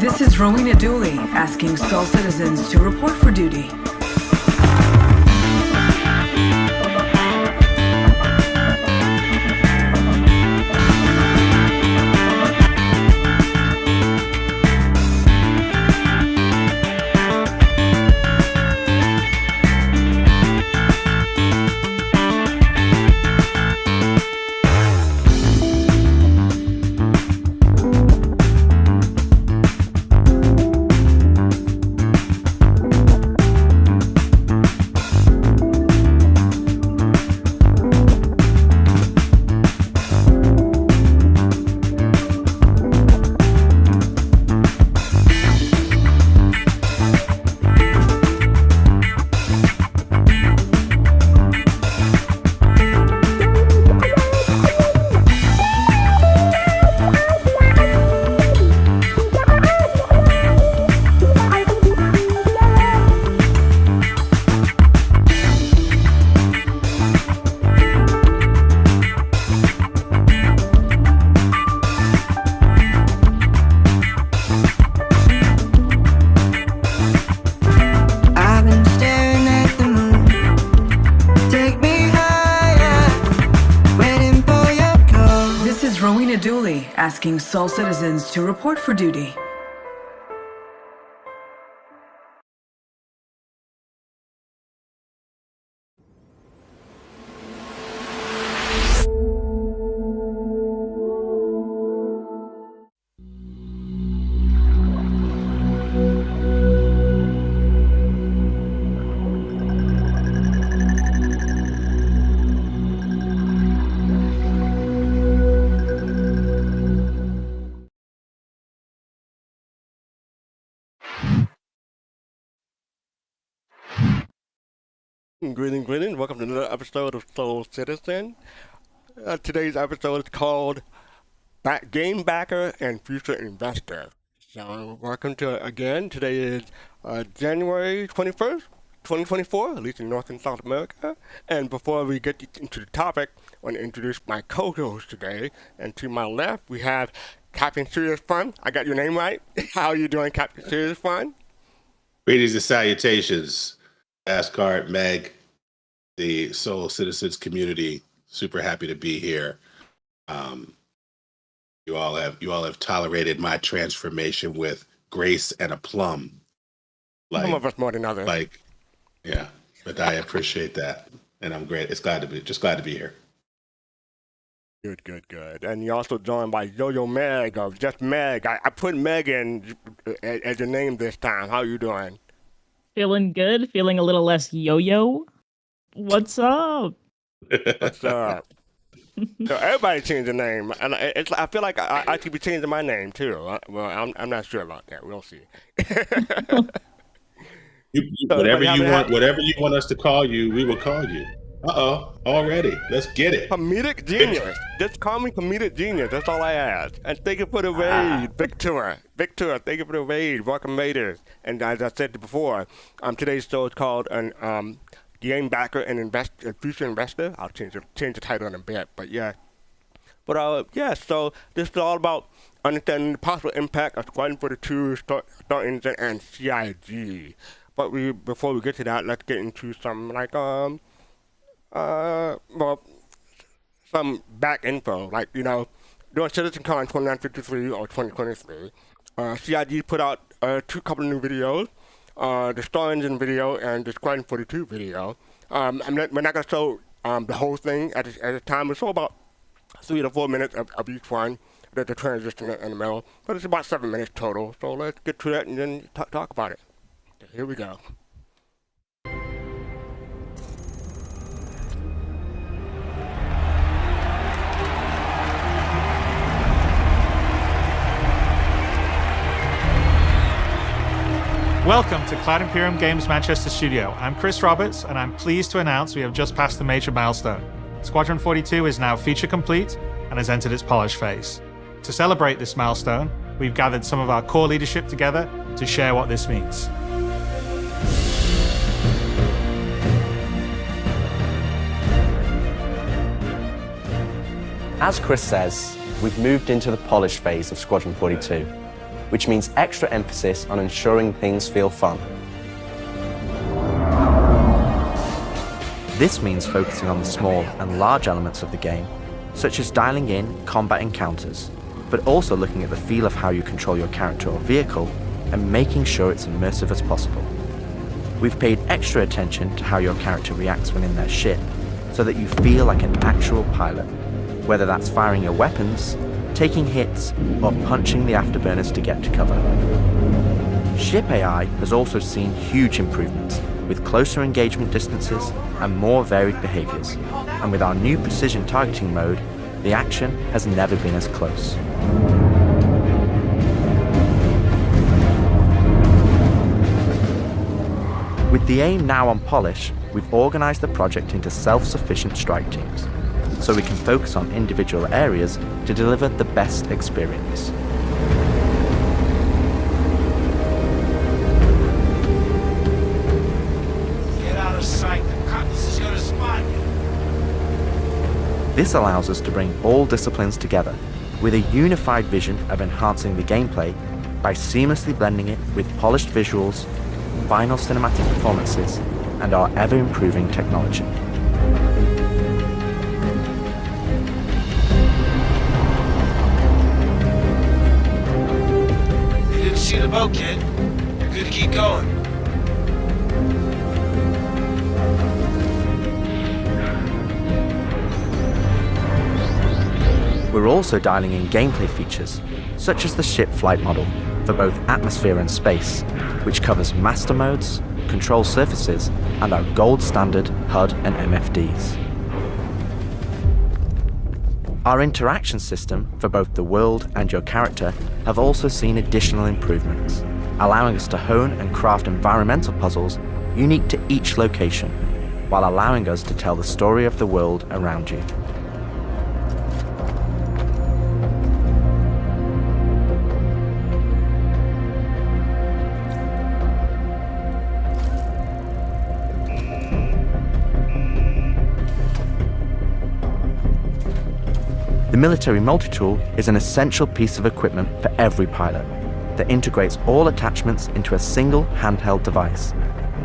This is Rowena Dooley asking Seoul citizens to report for duty. Asking Seoul citizens to report for duty. Greetings. Welcome to another episode of Soul Citizen. Today's episode is called Game Backer and Future Investor. So, welcome to again. Today is January 21st, 2024, at least in North and South America. And before we get into the topic, I want to introduce my co-host today. And to my left, we have CaptainSeriousFun. I got your name right. How are you doing, CaptainSeriousFun? Greetings and salutations, fastart, Meg, the Soul Citizens community. Super happy to be here. You all have tolerated my transformation with grace and aplomb. Some of us more than others. Yeah, but I appreciate that, and I'm great. It's glad to be here. Good. And you're also joined by yoyoMeg of Just Meg. I put Meg in as your name this time. How are you doing? Feeling good. Feeling a little less yo-yo. What's up? What's up? So everybody changed the name, and I feel like I should be changing my name too. Well, I'm not sure about that. We'll see. Whatever you want us to call you, we will call you. Already. Let's get it. Comedic genius. Just call me comedic genius. That's all I ask. And thank you for the raid, Victor, thank you for the raid. Welcome, raiders. And as I said before, today's show is called Game Backer and Future Investor. I'll change the title in a bit, but yeah. So this is all about understanding the possible impact of Squadron 42, Star Engine, and CIG. But before we get to that, let's get into some some back info, during CitizenCon 2953 or 2023, CIG put out couple of new videos, the Star Engine video and the Squadron 42 video. We're not going to show the whole thing at a time. We'll show about 3 to 4 minutes of each one. There's a transition in the middle, but it's about 7 minutes total. So let's get to that and then talk about it. Here we go. Welcome to Cloud Imperium Games Manchester Studio. I'm Chris Roberts, and I'm pleased to announce we have just passed a major milestone. Squadron 42 is now feature complete and has entered its polish phase. To celebrate this milestone, we've gathered some of our core leadership together to share what this means. As Chris says, we've moved into the polish phase of Squadron 42, which means extra emphasis on ensuring things feel fun. This means focusing on the small and large elements of the game, such as dialing in combat encounters, but also looking at the feel of how you control your character or vehicle and making sure it's immersive as possible. We've paid extra attention to how your character reacts when in their ship, so that you feel like an actual pilot, whether that's firing your weapons, taking hits, or punching the afterburners to get to cover. Ship AI has also seen huge improvements, with closer engagement distances and more varied behaviors. And with our new precision targeting mode, the action has never been as close. With the aim now on polish, we've organized the project into self-sufficient strike teams, so we can focus on individual areas to deliver the best experience. Get out of sight, the Cutlass is gonna spot you. This allows us to bring all disciplines together with a unified vision of enhancing the gameplay by seamlessly blending it with polished visuals, final cinematic performances, and our ever-improving technology. See the boat, kid. You're good to keep going. We're also dialing in gameplay features, such as the ship flight model, for both atmosphere and space, which covers master modes, control surfaces, and our gold standard HUD and MFDs. Our interaction system for both the world and your character have also seen additional improvements, allowing us to hone and craft environmental puzzles unique to each location, while allowing us to tell the story of the world around you. The military multi-tool is an essential piece of equipment for every pilot that integrates all attachments into a single handheld device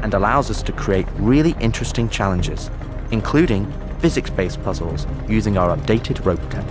and allows us to create really interesting challenges, including physics-based puzzles using our updated rope tech.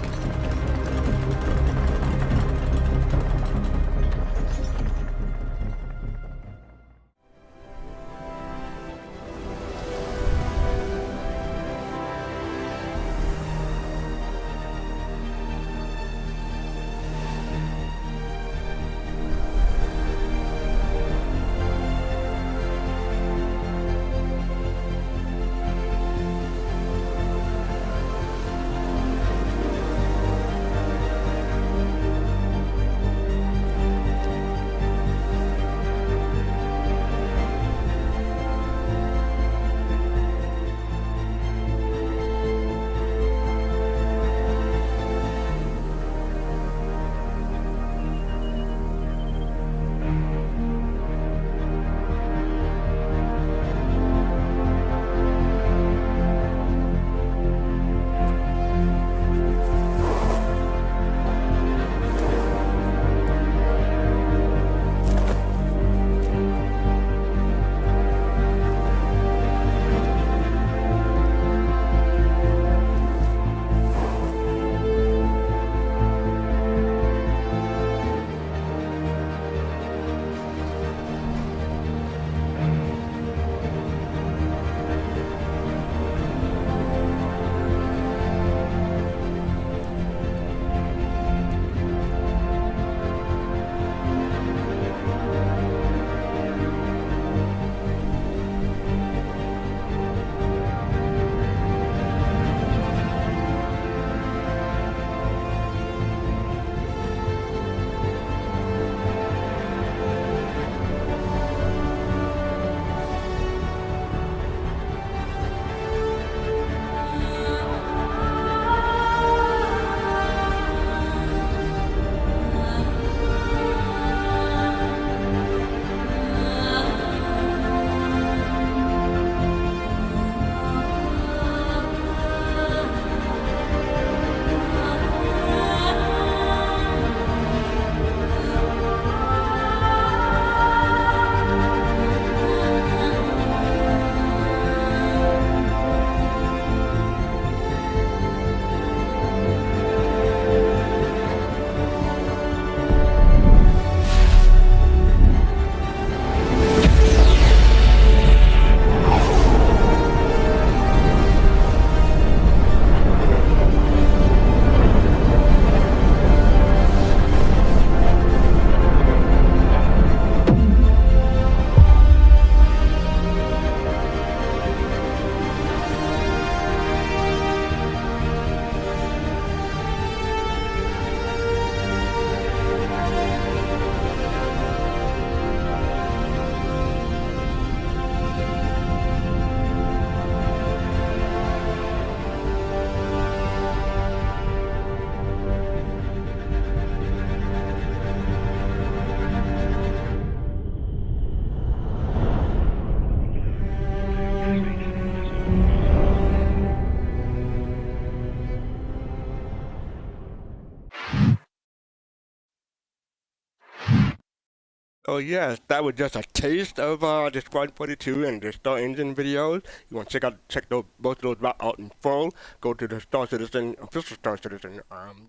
Oh yes, that was just a taste of the Squad 42 and the Star Engine videos. You want to check those both of those out in full? Go to the Star Citizen official Star Citizen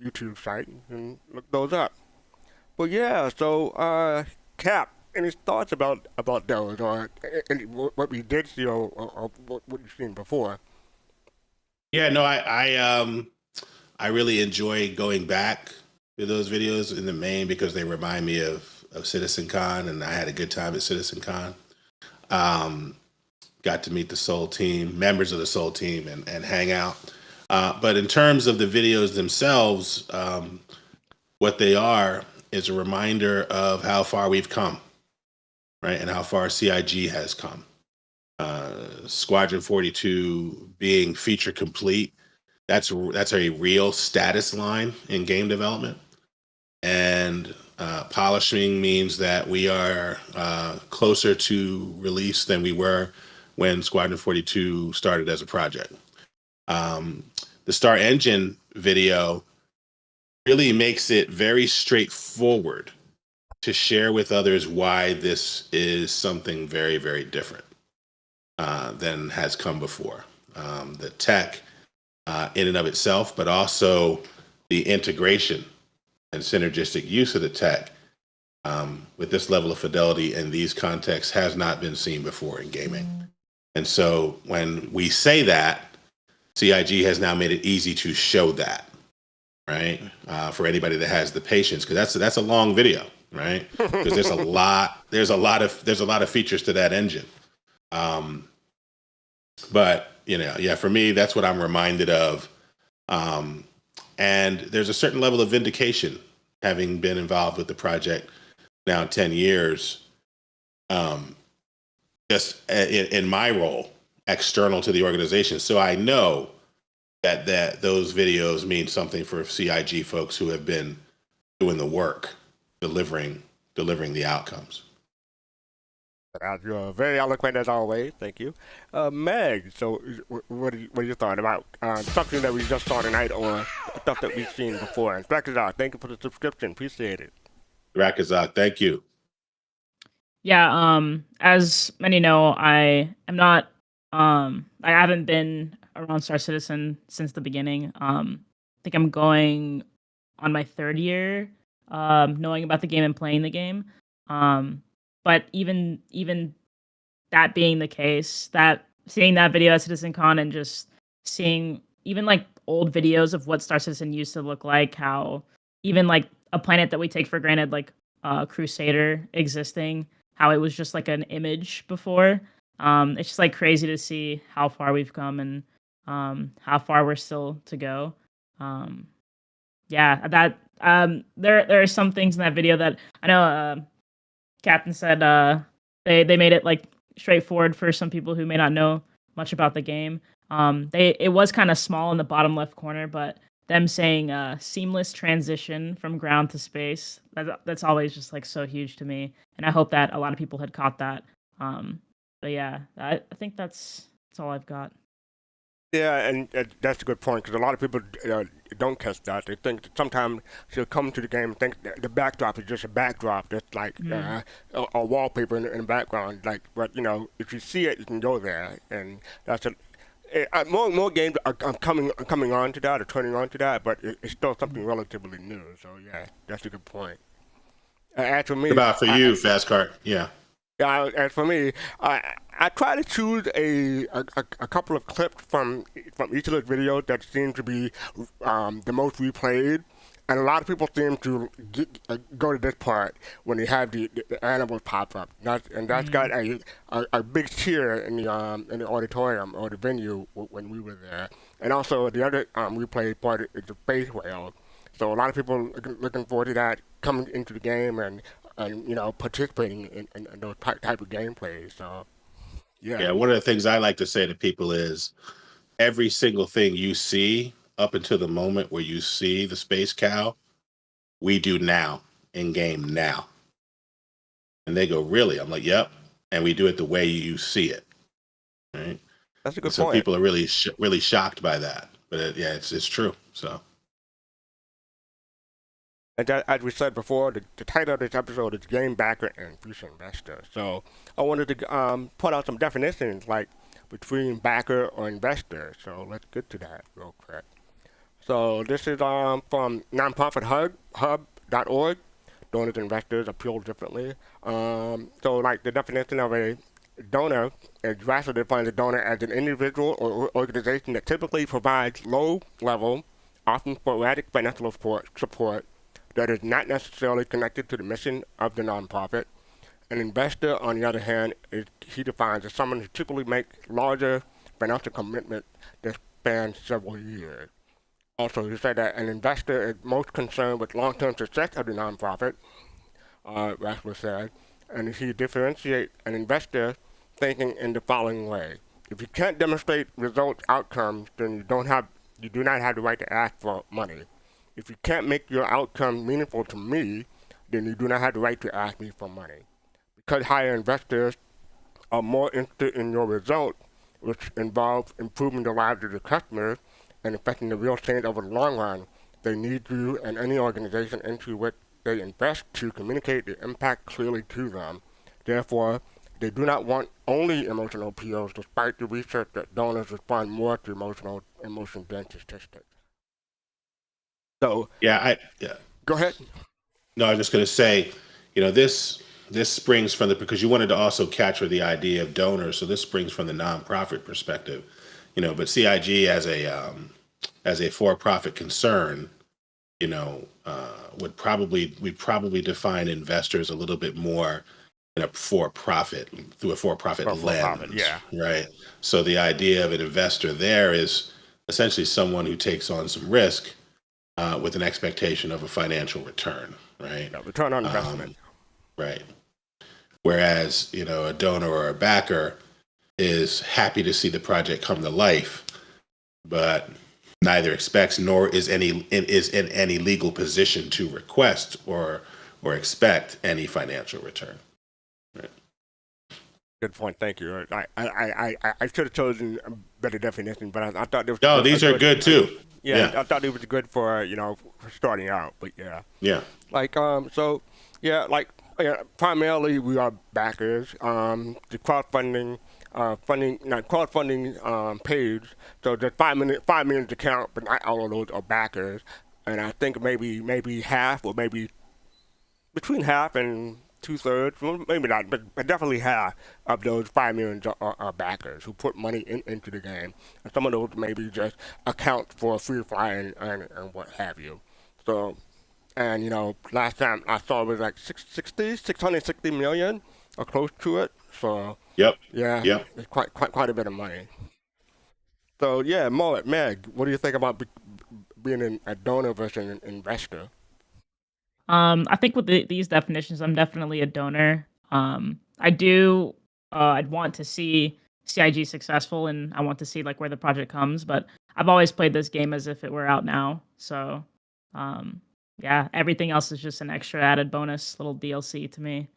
YouTube site and look those up. But yeah, so Cap, any thoughts about those or what we did see or what you've seen before? Yeah, no, I really enjoy going back to those videos in the main because they remind me of CitizenCon, and I had a good time at CitizenCon. Got to meet the Soul team, members of the Soul team, and hang out. But in terms of the videos themselves, what they are is a reminder of how far we've come, right, and how far CIG has come. Squadron 42 being feature complete, that's a real status line in game development. And polishing means that we are closer to release than we were when Squadron 42 started as a project. The Star Engine video really makes it very straightforward to share with others why this is something very, very different than has come before. The tech in and of itself, but also the integration and synergistic use of the tech with this level of fidelity in these contexts has not been seen before in gaming. And so when we say that, CIG has now made it easy to show that, right? For anybody that has the patience, because that's a long video, right? Because there's a lot of features to that engine. But yeah, for me, that's what I'm reminded of. And there's a certain level of vindication having been involved with the project now 10 years, just in my role external to the organization. So I know that those videos mean something for CIG folks who have been doing the work, delivering the outcomes. You're very eloquent as always. Thank you, Meg. So, what are your thoughts about something that we just saw tonight, or stuff that we've seen before? And Rakazak, thank you for the subscription. Appreciate it. Rakazak, thank you. Yeah, as many know, I am not I haven't been around Star Citizen since the beginning. I think I'm going on my third year knowing about the game and playing the game. But even that being the case, that seeing that video at CitizenCon and just seeing even like old videos of what Star Citizen used to look like, how even like a planet that we take for granted, like Crusader existing, how it was just like an image before. It's just like crazy to see how far we've come and how far we're still to go. Yeah, that there are some things in that video that I know Captain said they made it like straightforward for some people who may not know much about the game. It was kind of small in the bottom left corner, but them saying seamless transition from ground to space, that's always just like so huge to me, and I hope that a lot of people had caught that. But yeah, I think that's all I've got. Yeah, and that's a good point because a lot of people don't catch that. They think that sometimes they'll come to the game and think that the backdrop is just a backdrop, that's like a wallpaper in the background. Like, but if you see it, you can go there, and that's more games are coming on to that or turning on to that, but it's still something relatively new. So yeah, that's a good point. As for me, about for you, Fast Cart, yeah. Yeah, as for me, I try to choose a couple of clips from each of those videos that seem to be the most replayed, and a lot of people seem to go to this part when they have the animals pop up. That's got a big cheer in the auditorium or the venue when we were there, and also the other replay part is the space whale. So a lot of people looking forward to that coming into the game and participating in those type of gameplays. So, yeah. Yeah, one of the things I like to say to people is every single thing you see up until the moment where you see the space cow, we do now, in game now. And they go, really? I'm like, yep. And we do it the way you see it. Right? That's a good point. So people are really shocked by that. But yeah, it's true. So. And that, as we said before, the title of this episode is Game Backer and Future Investor. So I wanted to put out some definitions like between backer or investor. So let's get to that real quick. So this is from nonprofithub.org. Donors and investors appeal differently. So like the definition of a donor is Rassler defines a donor as an individual or organization that typically provides low-level, often sporadic financial support that is not necessarily connected to the mission of the nonprofit. An investor, on the other hand, he defines as someone who typically makes larger financial commitments that span several years. Also, he said that an investor is most concerned with long-term success of the nonprofit, Rassler said, and he differentiates an investor thinking in the following way. If you can't demonstrate results outcomes, then you do not have the right to ask for money. If you can't make your outcome meaningful to me, then you do not have the right to ask me for money. Because higher investors are more interested in your results, which involve improving the lives of the customers and affecting the real change over the long run, they need you and any organization into which they invest to communicate the impact clearly to them. Therefore, they do not want only emotional appeals, despite the research that donors respond more to emotion-dense statistics. So Yeah. Go ahead. No, I was just going to say, this springs from because you wanted to also capture the idea of donors, so this springs from the nonprofit perspective, but CIG as a for-profit concern, we'd probably define investors a little bit more in a for-profit lens, yeah. right? So the idea of an investor there is essentially someone who takes on some risk with an expectation of a financial return, right? Yeah, return on investment. Right. Whereas, a donor or a backer is happy to see the project come to life, but neither expects nor is in any legal position to request or expect any financial return. Right. Good point. Thank you. I should have chosen a better definition, but I thought there was. No, these are good too. Yeah, I thought it was good for for starting out. But yeah. Yeah. Primarily we are backers. The crowdfunding page. So there's 5 million to count, but not all of those are backers. And I think maybe half, or maybe between half and 2/3, well, maybe not, but definitely half of those 5 million are backers who put money into the game. And some of those maybe just account for free flying and what have you. So, and last time I saw it was like 660 million or close to it. So Yep. yeah, Yep. it's quite a bit of money. So yeah, Meg, what do you think about being a donor versus an investor? I think with these definitions, I'm definitely a donor. I'd want to see CIG successful, and I want to see like where the project comes. But I've always played this game as if it were out now. So, yeah, everything else is just an extra added bonus, little DLC to me.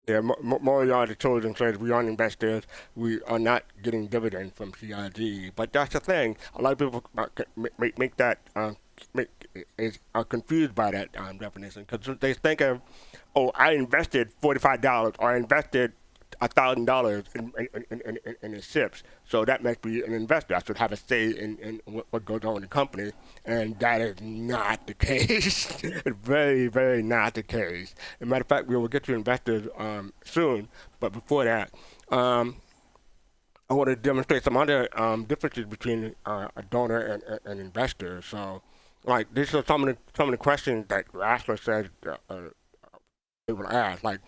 Yeah, Moriarty children says we aren't investors. We are not getting dividends from CIG. But that's the thing. A lot of people are confused by that definition because they think of, I invested $45 or I invested $1,000 in the ships, so that makes me an investor. I should have a say in what goes on in the company, and that is not the case. It's very, very not the case. As a matter of fact, we will get to investors soon, but before that, I want to demonstrate some other differences between a donor and an investor. So, like, these are some of the questions that Rassler said they will ask. Like,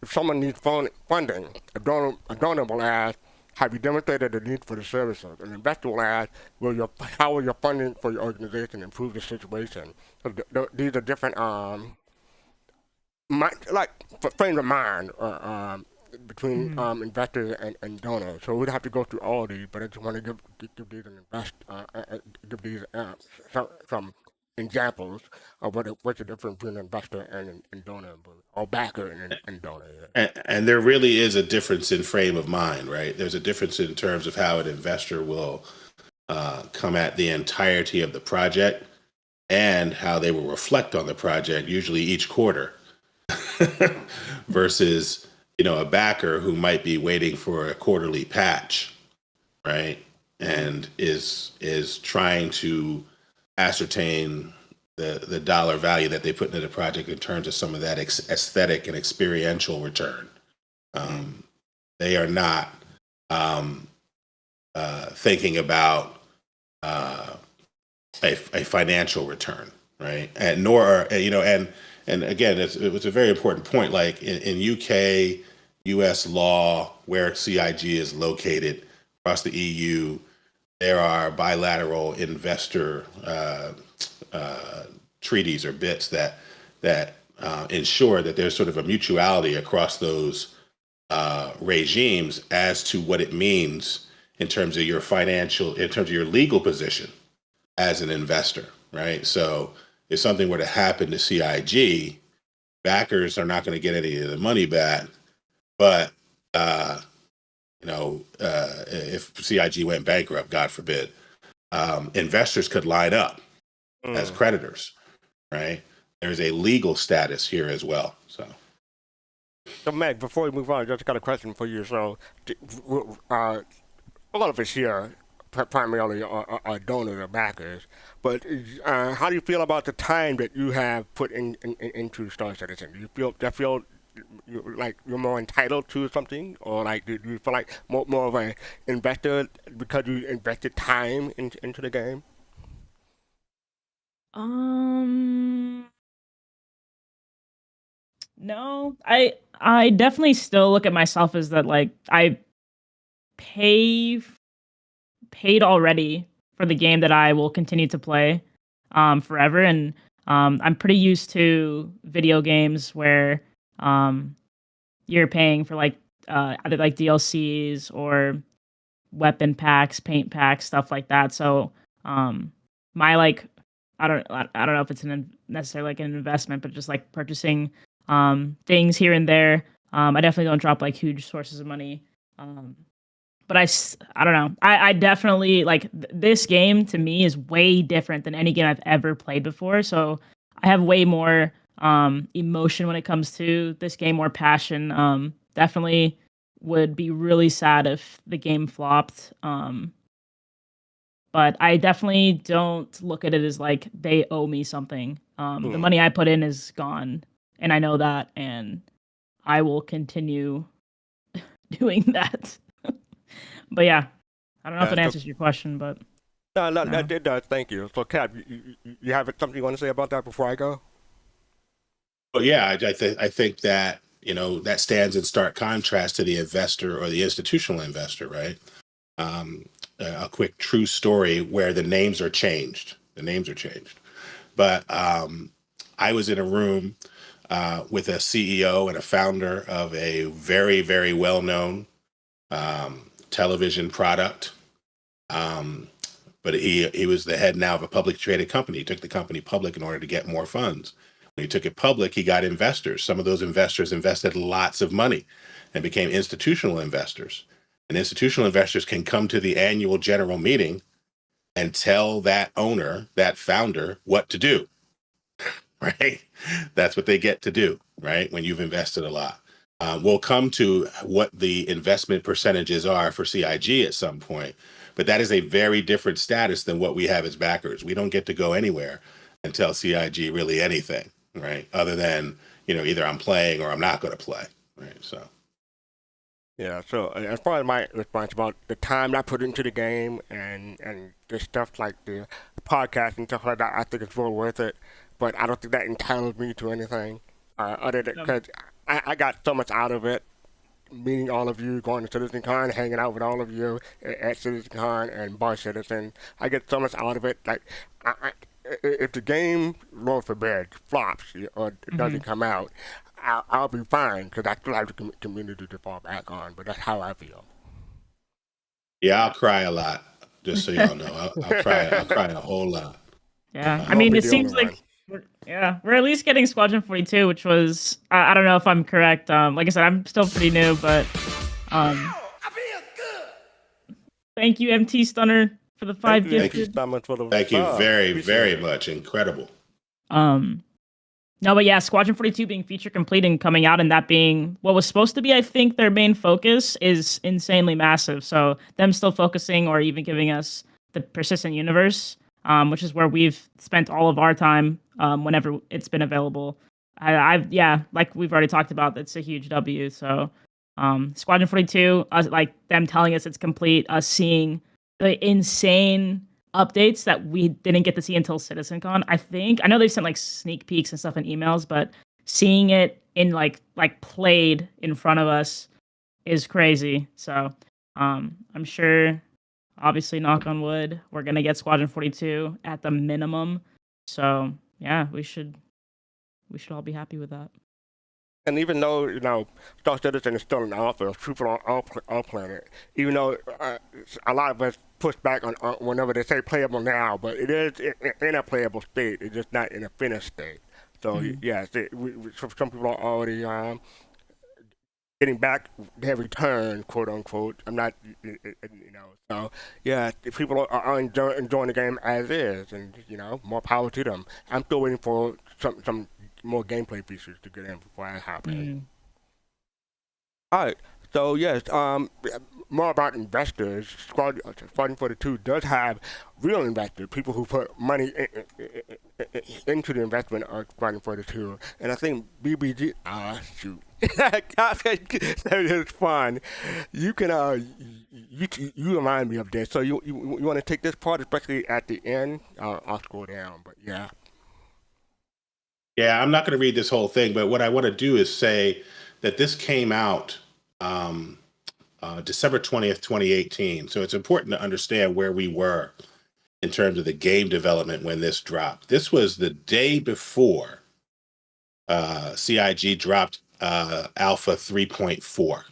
if someone needs funding, a donor will ask, have you demonstrated the need for the services? An investor will ask, how will your funding for your organization improve the situation? So these are different, frames of mind between investors and donors. So we'd have to go through all of these, but I just want to give these some examples of what's the difference between an investor and donor, or backer and donor. Yeah. And there really is a difference in frame of mind, right? There's a difference in terms of how an investor will come at the entirety of the project and how they will reflect on the project, usually each quarter, versus a backer who might be waiting for a quarterly patch, right? And is trying to ascertain the dollar value that they put into the project in terms of some of that aesthetic and experiential return. They are not thinking about a financial return, right? And nor are, and again, it was a very important point. Like in UK, US law, where CIG is located across the EU, there are bilateral investor treaties or bits that ensure that there's sort of a mutuality across those regimes as to what it means in terms of your legal position as an investor, right? So if something were to happen to CIG, backers are not going to get any of the money back, but if CIG went bankrupt, God forbid, investors could line up as creditors, right? There's a legal status here as well. So Meg, before we move on, I just got a question for you. So, all of us here primarily are donors or backers, but how do you feel about the time that you have put into Star Citizen? Do you feel like you're more entitled to something, or like do you feel like more of an investor because you invested time into the game? No, I definitely still look at myself as that, like, I paid already for the game that I will continue to play forever, and I'm pretty used to video games where you're paying for like either like DLCs or weapon packs, paint packs, stuff like that. So my like I don't know if it's necessarily like an investment, but just like purchasing things here and there. I definitely don't drop like huge sources of money. But I don't know. I definitely like this game to me is way different than any game I've ever played before. So I have way more emotion when it comes to this game, more passion. Definitely would be really sad if the game flopped. But I definitely don't look at it as like they owe me something. The money I put in is gone, and I know that, and I will continue doing that. But yeah, I don't know if it answers your question, but no, it does. Thank you. So, Cap, you have something you want to say about that before I go? Well, yeah, I think that that stands in stark contrast to the investor or the institutional investor, right? A quick true story where the names are changed. But I was in a room with a CEO and a founder of a very, very well-known television product. But he was the head now of a publicly traded company. He took the company public in order to get more funds. When he took it public, he got investors. Some of those investors invested lots of money and became institutional investors. And institutional investors can come to the annual general meeting and tell that owner, that founder, what to do, right? That's what they get to do, right? When you've invested a lot. We'll come to what the investment percentages are for CIG at some point, but that is a very different status than what we have as backers. We don't get to go anywhere and tell CIG really anything, right? Other than, either I'm playing or I'm not going to play, right? So. Yeah, so as far as my response about the time I put into the game and the stuff like the podcast and stuff like that, I think it's well worth it. But I don't think that entitles me to anything other than because I got so much out of it, meeting all of you, going to CitizenCon, hanging out with all of you at CitizenCon and Bar Citizen. I get so much out of it. Like, if the game, Lord forbid, flops or doesn't come out, I'll be fine because I still have the community to fall back on. But that's how I feel. Yeah, I'll cry a lot. Just so y'all know, I'll cry a whole lot. Yeah, I mean, it seems like we're at least getting Squadron 42, which was I don't know if I'm correct. Like I said, I'm still pretty new, but I feel good. Thank you, MT Stunner. for the 5 Thank you gifted. so much for the Thank you sub. very, Appreciate very it. much. Incredible. No, but yeah, Squadron 42 being feature complete and coming out and that being what was supposed to be, I think, their main focus is insanely massive. So them still focusing or even giving us the persistent universe, which is where we've spent all of our time whenever it's been available. Yeah, like we've already talked about, that's a huge W. So Squadron 42, like them telling us it's complete, us seeing the insane updates that we didn't get to see until CitizenCon. I know they've sent like sneak peeks and stuff in emails, but seeing it in like played in front of us is crazy. So I'm sure, obviously, knock on wood, we're gonna get Squadron 42 at the minimum. So yeah, we should all be happy with that. And even though, Star Citizen is still an alpha, super on our planet, even though a lot of us push back on whenever they say playable now, but it is in a playable state. It's just not in a finished state. So, yes, some people are already getting back their return, quote unquote. I'm not, so, yeah, people are enjoying the game as is, and, more power to them. I'm still waiting for some more gameplay features to get in before that happens. All right. So yes, more about investors. Squadron 42 does have real investors, people who put money into the investment of Squadron 42, and I think BBG. Shoot, it's fun. You can you remind me of this. So you want to take this part, especially at the end. I'll scroll down, but yeah. Yeah, I'm not going to read this whole thing, but what I want to do is say that this came out December 20th, 2018. So it's important to understand where we were in terms of the game development when this dropped. This was the day before CIG dropped Alpha 3.4.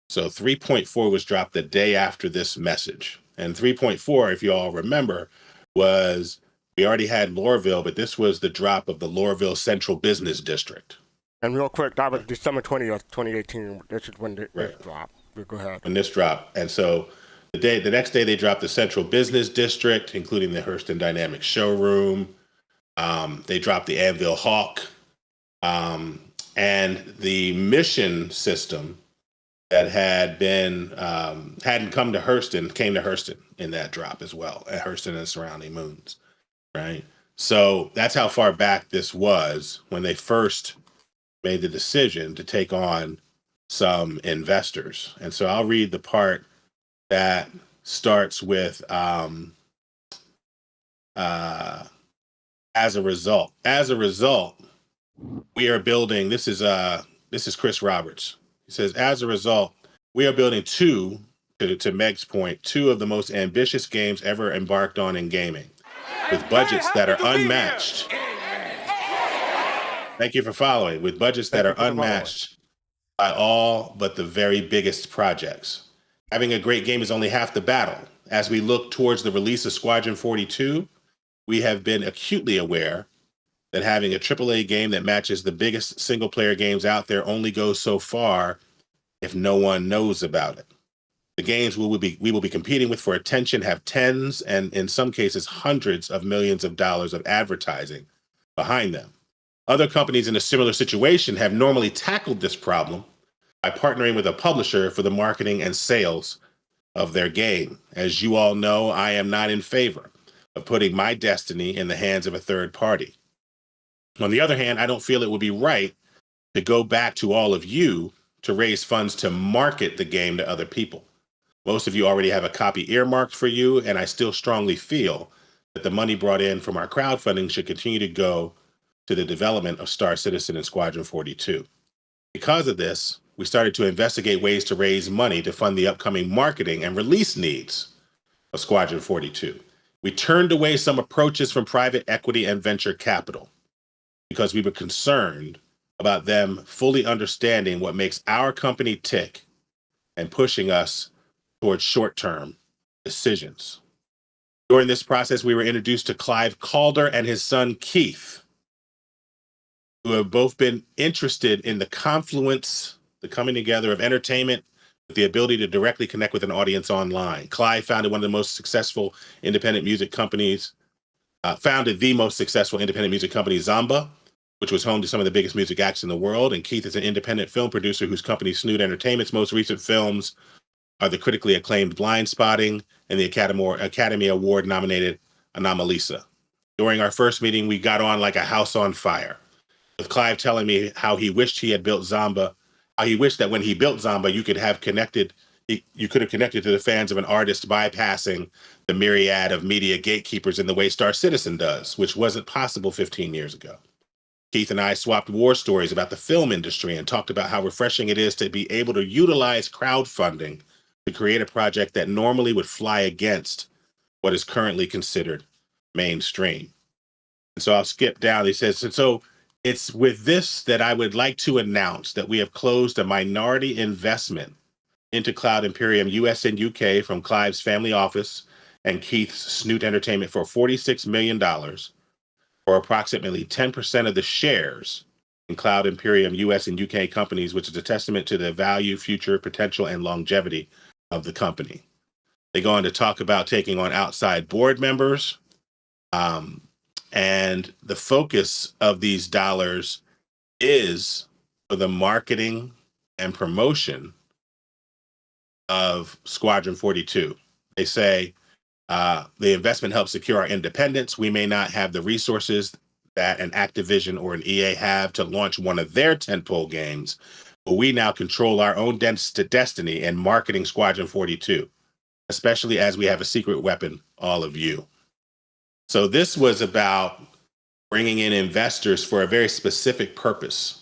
So 3.4 was dropped the day after this message. And 3.4, if you all remember, was we already had Lorville, but this was the drop of the Lorville Central Business District. And real quick, that was December 20th, 2018. This is when this dropped. Go ahead. When this dropped. And so the next day they dropped the Central Business District, including the Hurston Dynamics showroom. They dropped the Anvil Hawk. And the mission system that had been, hadn't come to Hurston, came to Hurston in that drop as well, at Hurston and the surrounding moons. Right. So that's how far back this was when they first made the decision to take on some investors. And so I'll read the part that starts with as a result, we are building, this is Chris Roberts. He says, as a result, we are building to Meg's point, two of the most ambitious games ever embarked on in gaming, with budgets that are unmatched. Thank you for following. With budgets that are unmatched by all but the very biggest projects. Having a great game is only half the battle. As we look towards the release of Squadron 42, we have been acutely aware that having a AAA game that matches the biggest single-player games out there only goes so far if no one knows about it. The games we will be competing with for attention have tens and in some cases hundreds of millions of dollars of advertising behind them. Other companies in a similar situation have normally tackled this problem by partnering with a publisher for the marketing and sales of their game. As you all know, I am not in favor of putting my destiny in the hands of a third party. On the other hand, I don't feel it would be right to go back to all of you to raise funds to market the game to other people. Most of you already have a copy earmarked for you, and I still strongly feel that the money brought in from our crowdfunding should continue to go to the development of Star Citizen and Squadron 42. Because of this, we started to investigate ways to raise money to fund the upcoming marketing and release needs of Squadron 42. We turned away some approaches from private equity and venture capital because we were concerned about them fully understanding what makes our company tick and pushing us towards short-term decisions. During this process, we were introduced to Clive Calder and his son Keith, who have both been interested in the confluence, the coming together of entertainment, with the ability to directly connect with an audience online. Clive founded one of the most successful independent music companies, founded the most successful independent music company, Zamba, which was home to some of the biggest music acts in the world. And Keith is an independent film producer whose company, Snoot Entertainment's most recent films are the critically acclaimed Blind Spotting and the Academy Award nominated Anomalisa. During our first meeting, we got on like a house on fire, with Clive telling me how he wished he had built Zamba, how he wished that when he built Zamba, you could have connected to the fans of an artist bypassing the myriad of media gatekeepers in the way Star Citizen does, which wasn't possible 15 years ago. Keith and I swapped war stories about the film industry and talked about how refreshing it is to be able to utilize crowdfunding to create a project that normally would fly against what is currently considered mainstream. And so I'll skip down. He says, and so it's with this that I would like to announce that we have closed a minority investment into Cloud Imperium US and UK from Clive's family office and Keith's Snoot Entertainment for $46 million, or approximately 10% of the shares in Cloud Imperium US and UK companies, which is a testament to the value, future potential, and longevity of the company. They go on to talk about taking on outside board members, and the focus of these dollars is for the marketing and promotion of Squadron 42. They say the investment helps secure our independence. We may not have the resources that an Activision or an EA have to launch one of their tentpole games, but we now control our own destiny in marketing Squadron 42, especially as we have a secret weapon, all of you. So this was about bringing in investors for a very specific purpose.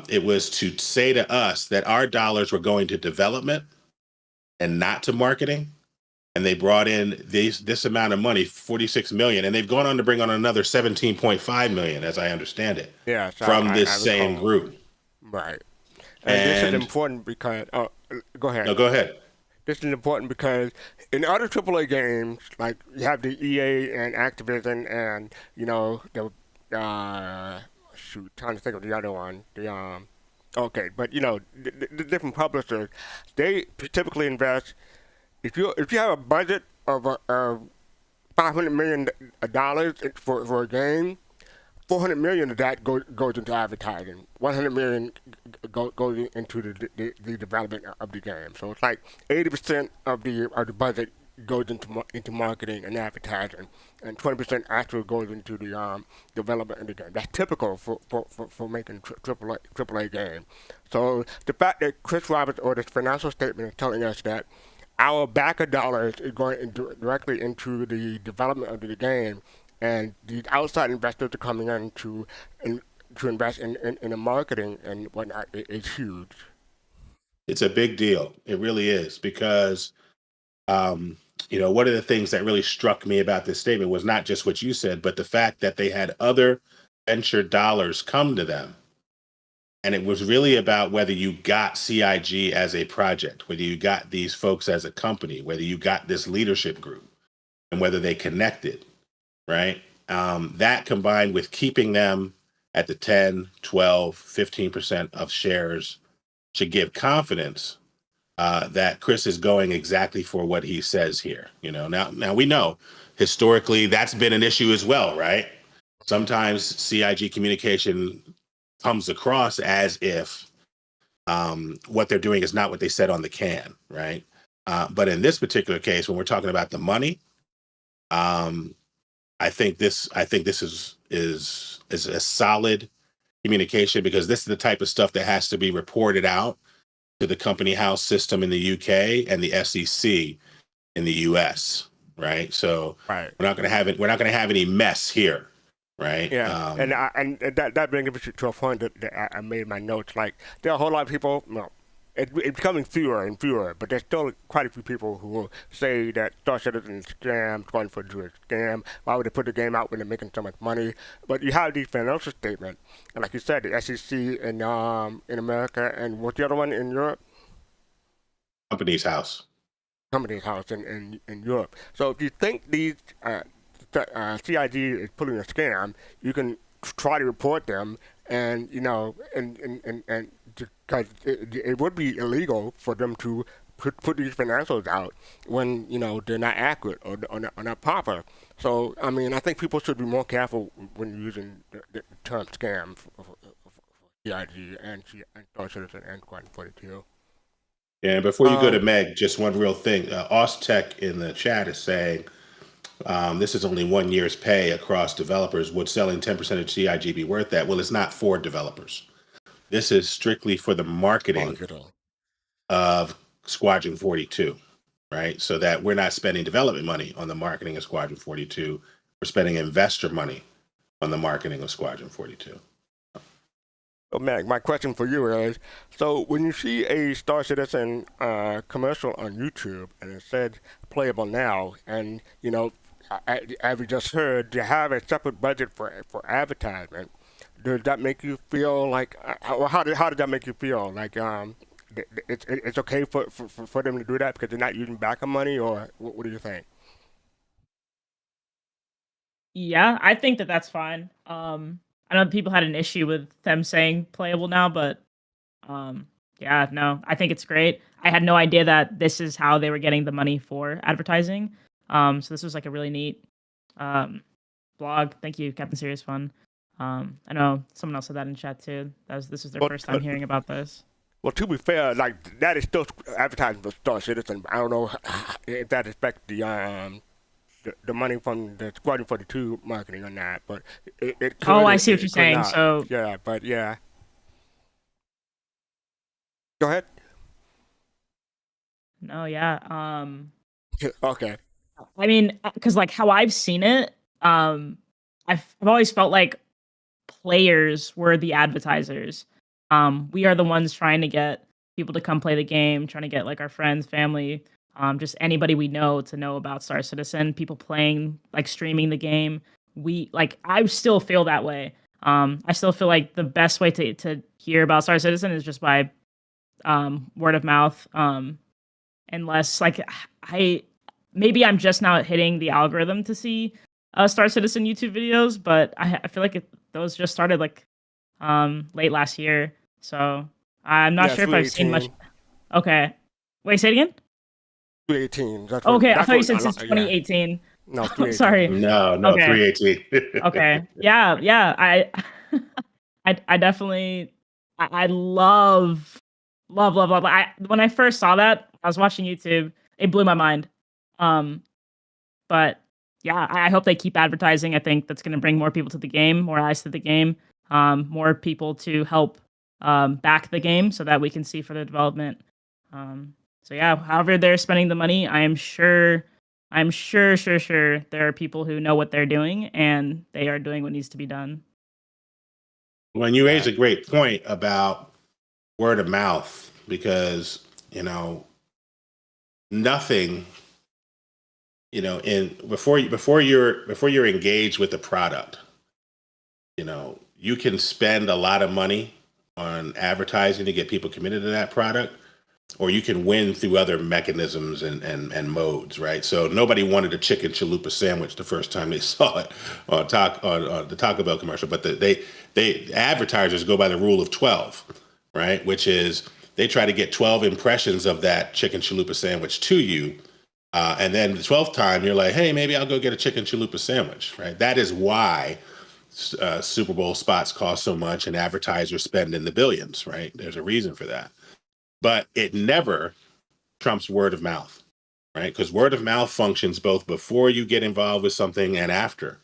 It was to say to us that our dollars were going to development and not to marketing. And they brought in this amount of money, 46 million, and they've gone on to bring on another 17.5 million, as I understand it, from this same group. Right. And this is important because, go ahead. No, go ahead. This is important because in other AAA games, like you have the EA and Activision and, you know, the, trying to think of the other one, okay, but, you know, the different publishers, they typically invest, if you have a budget of $500 million for a game, 400 million of that goes into advertising. 100 million goes into the development of the game. So it's like 80% of the budget goes into marketing and advertising, and 20% actually goes into the development of the game. That's typical for making AAA game. So the fact that Chris Roberts or this financial statement is telling us that our backer dollars is going directly into the development of the game, and these outside investors are coming in to invest in the marketing and whatnot, it's huge. It's a big deal. It really is, because you know, one of the things that really struck me about this statement was not just what you said, but the fact that they had other venture dollars come to them. And it was really about whether you got CIG as a project, whether you got these folks as a company, whether you got this leadership group, and whether they connected, right? That combined with keeping them at the 10, 12, 15% of shares should give confidence that Chris is going exactly for what he says here. You know, now we know historically that's been an issue as well, right? Sometimes CIG communication comes across as if what they're doing is not what they said on the can, right? But in this particular case, when we're talking about the money, I think this is a solid communication, because this is the type of stuff that has to be reported out to the company house system in the UK and the SEC in the US, right? So we're not going to have any mess here, right? Yeah, and that brings me to a point that I made in my notes. Like, there are a whole lot of people, well, it's becoming fewer and fewer, but there's still quite a few people who will say that Star Citizen is a scam, Squadron 42 is a scam. Why would they put the game out when they're making so much money? But you have these financial statements, and like you said, the SEC in America, and what's the other one in Europe? Company's house in Europe. So if you think these CIG is pulling a scam, you can try to report them, and because it would be illegal for them to put these financials out when they're not accurate or not proper. So I mean, I think people should be more careful when using the term scam for CIG and Star Citizen and Squadron 42. Yeah, and before you go to Meg, just one real thing. Tech in the chat is saying this is only 1 year's pay across developers. Would selling 10% of CIG be worth that? Well, it's not for developers. This is strictly for the marketing of Squadron 42, right? So that we're not spending development money on the marketing of Squadron 42. We're spending investor money on the marketing of Squadron 42. So, Meg, my question for you is, so when you see a Star Citizen commercial on YouTube and it said playable now, and, as we just heard, to have a separate budget for advertisement, does that make you feel like, how did that make you feel? Like, it's okay for them to do that because they're not using backup money, or what do you think? Yeah, I think that's fine. I know people had an issue with them saying playable now, but yeah, no, I think it's great. I had no idea that this is how they were getting the money for advertising. So this was like a really neat blog. Thank you, CaptainSeriousFun. I know someone else said that in chat too. This was their first time hearing about this. Well, to be fair, like that is still advertising for Star Citizen. I don't know if that affects the money from the Squadron 42 marketing on that, but it could. Oh, I see what you're saying. Not. So yeah, but yeah. Go ahead. No, yeah. Okay. I mean, because like how I've seen it, I've always felt like players were the advertisers. We are the ones trying to get people to come play the game, trying to get like our friends, family, just anybody we know to know about Star Citizen, people playing, like streaming the game. I still feel that way. I still feel like the best way to hear about Star Citizen is just by word of mouth. Unless like maybe I'm just now hitting the algorithm to see Star Citizen YouTube videos, but I feel like those just started like late last year. So I'm not sure if I've seen much. Okay. Wait, say it again? 2018. Okay, I thought you said since 2018. Yeah. No, 2018. Sorry. No, Okay. 318. Okay. Yeah. I definitely I love. When I first saw that, I was watching YouTube. It blew my mind. But yeah, I hope they keep advertising. I think that's going to bring more people to the game, more eyes to the game, more people to help back the game so that we can see further development. So yeah, however they're spending the money, I'm sure there are people who know what they're doing and they are doing what needs to be done. Well, you raise a great point about word of mouth, because nothing, before you're engaged with the product, you can spend a lot of money on advertising to get people committed to that product, or you can win through other mechanisms and modes, right? So nobody wanted a chicken chalupa sandwich the first time they saw it on the Taco Bell commercial, but they advertisers go by the rule of 12, right? Which is they try to get 12 impressions of that chicken chalupa sandwich to you, and then the 12th time you're like, hey, maybe I'll go get a chicken chalupa sandwich, right? That is why Super Bowl spots cost so much and advertisers spend in the billions, right? There's a reason for that. But it never trumps word of mouth, right? Because word of mouth functions both before you get involved with something and after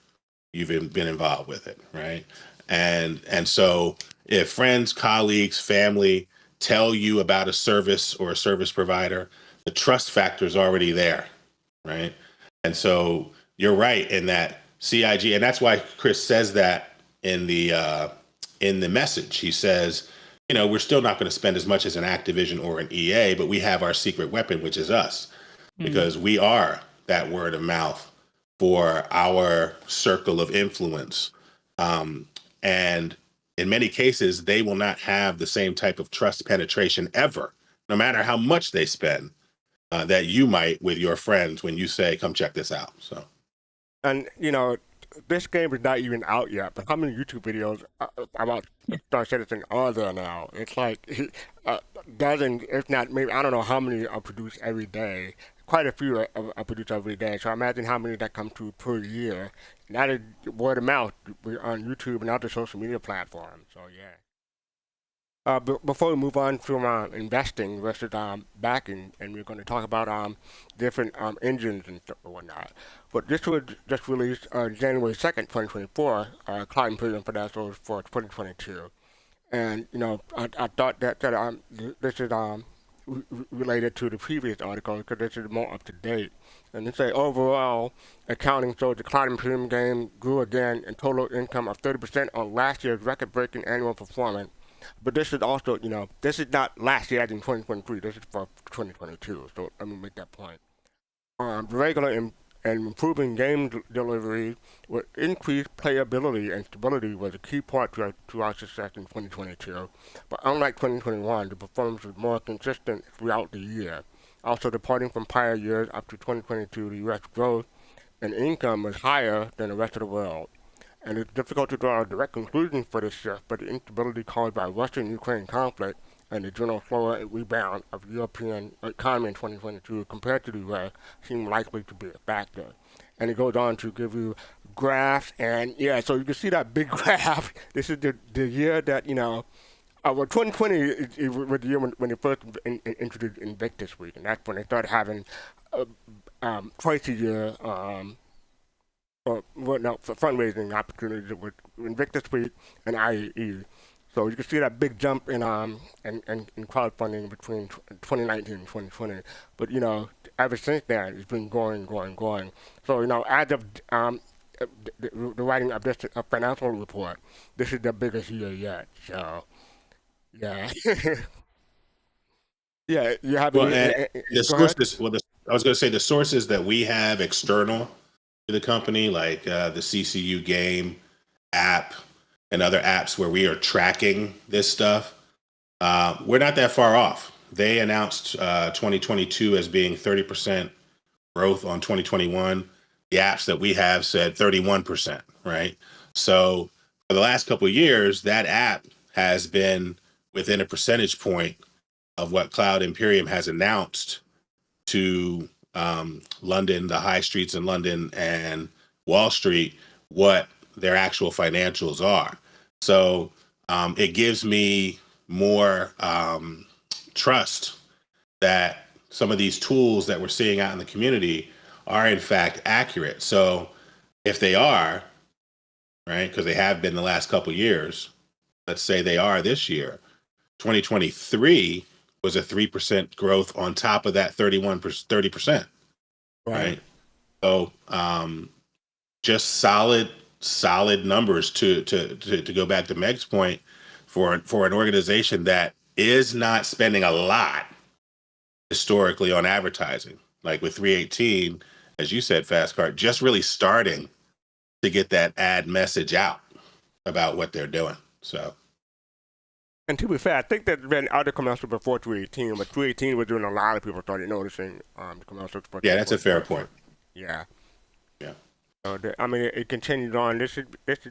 you've been involved with it, right? And so if friends, colleagues, family tell you about a service or a service provider, the trust factor is already there, right? And so you're right in that CIG, and that's why Chris says that in the message. He says, we're still not going to spend as much as an Activision or an EA, but we have our secret weapon, which is us, because we are that word of mouth for our circle of influence. And in many cases, they will not have the same type of trust penetration ever, no matter how much they spend, that you might with your friends when you say, come check this out. So, and this game is not even out yet, but how many YouTube videos about Star Citizen are there now? It's like dozens, if not maybe, I don't know how many are produced every day. Quite a few are produced every day. So imagine how many that come through per year. And that is word of mouth on YouTube and other social media platforms. So yeah. Before we move on from investing versus backing, and we're going to talk about different engines and stuff and whatnot. But this was just released January 2nd, 2024, Cloud Imperium Financials for 2022. And, I thought that this is related to the previous article because this is more up to date. And they say overall, accounting shows the Cloud Imperium game grew again in total income of 30% on last year's record-breaking annual performance. But this is also, this is not last year as in 2023. This is for 2022. So let me make that point. The regular and improving game delivery with increased playability and stability was a key part to our success in 2022. But unlike 2021, the performance was more consistent throughout the year. Also, departing from prior years up to 2022, the U.S. growth and income was higher than the rest of the world. And it's difficult to draw a direct conclusion for this shift, but the instability caused by Russian-Ukraine conflict and the general slower rebound of the European economy in 2022 compared to the U.S. seem likely to be a factor. And it goes on to give you graphs, and yeah, so you can see that big graph. This is the year that, well, 2020 was the year when they first introduced Invictus Week, and that's when they started having twice a year for fundraising opportunities with Invictus Week and IAE. So you can see that big jump in crowdfunding between 2019 and 2020. But ever since then, it's been going. So as of the writing of this financial report, this is the biggest year yet. So yeah, yeah. You have the sources. Well, I was going to say the sources that we have external to the company, like the CCU game app and other apps where we are tracking this stuff, we're not that far off. They announced 2022 as being 30% growth on 2021. The apps that we have said 31%, right? So for the last couple of years, that app has been within a percentage point of what Cloud Imperium has announced to London, the high streets in London and Wall Street, what their actual financials are. So it gives me more trust that some of these tools that we're seeing out in the community are in fact accurate. So if they are, right, because they have been the last couple of years, let's say they are this year, 2023 was a 3% growth on top of that 30%. Right. So just solid numbers to go back to Meg's point for an organization that is not spending a lot historically on advertising, like with 318, as you said, Fastart, just really starting to get that ad message out about what they're doing. So. And to be fair, I think there's been other commercials before 318, but 318 was doing a lot of people started noticing the commercials. Yeah, that's a fair point. Yeah. Yeah. So it continues on. This is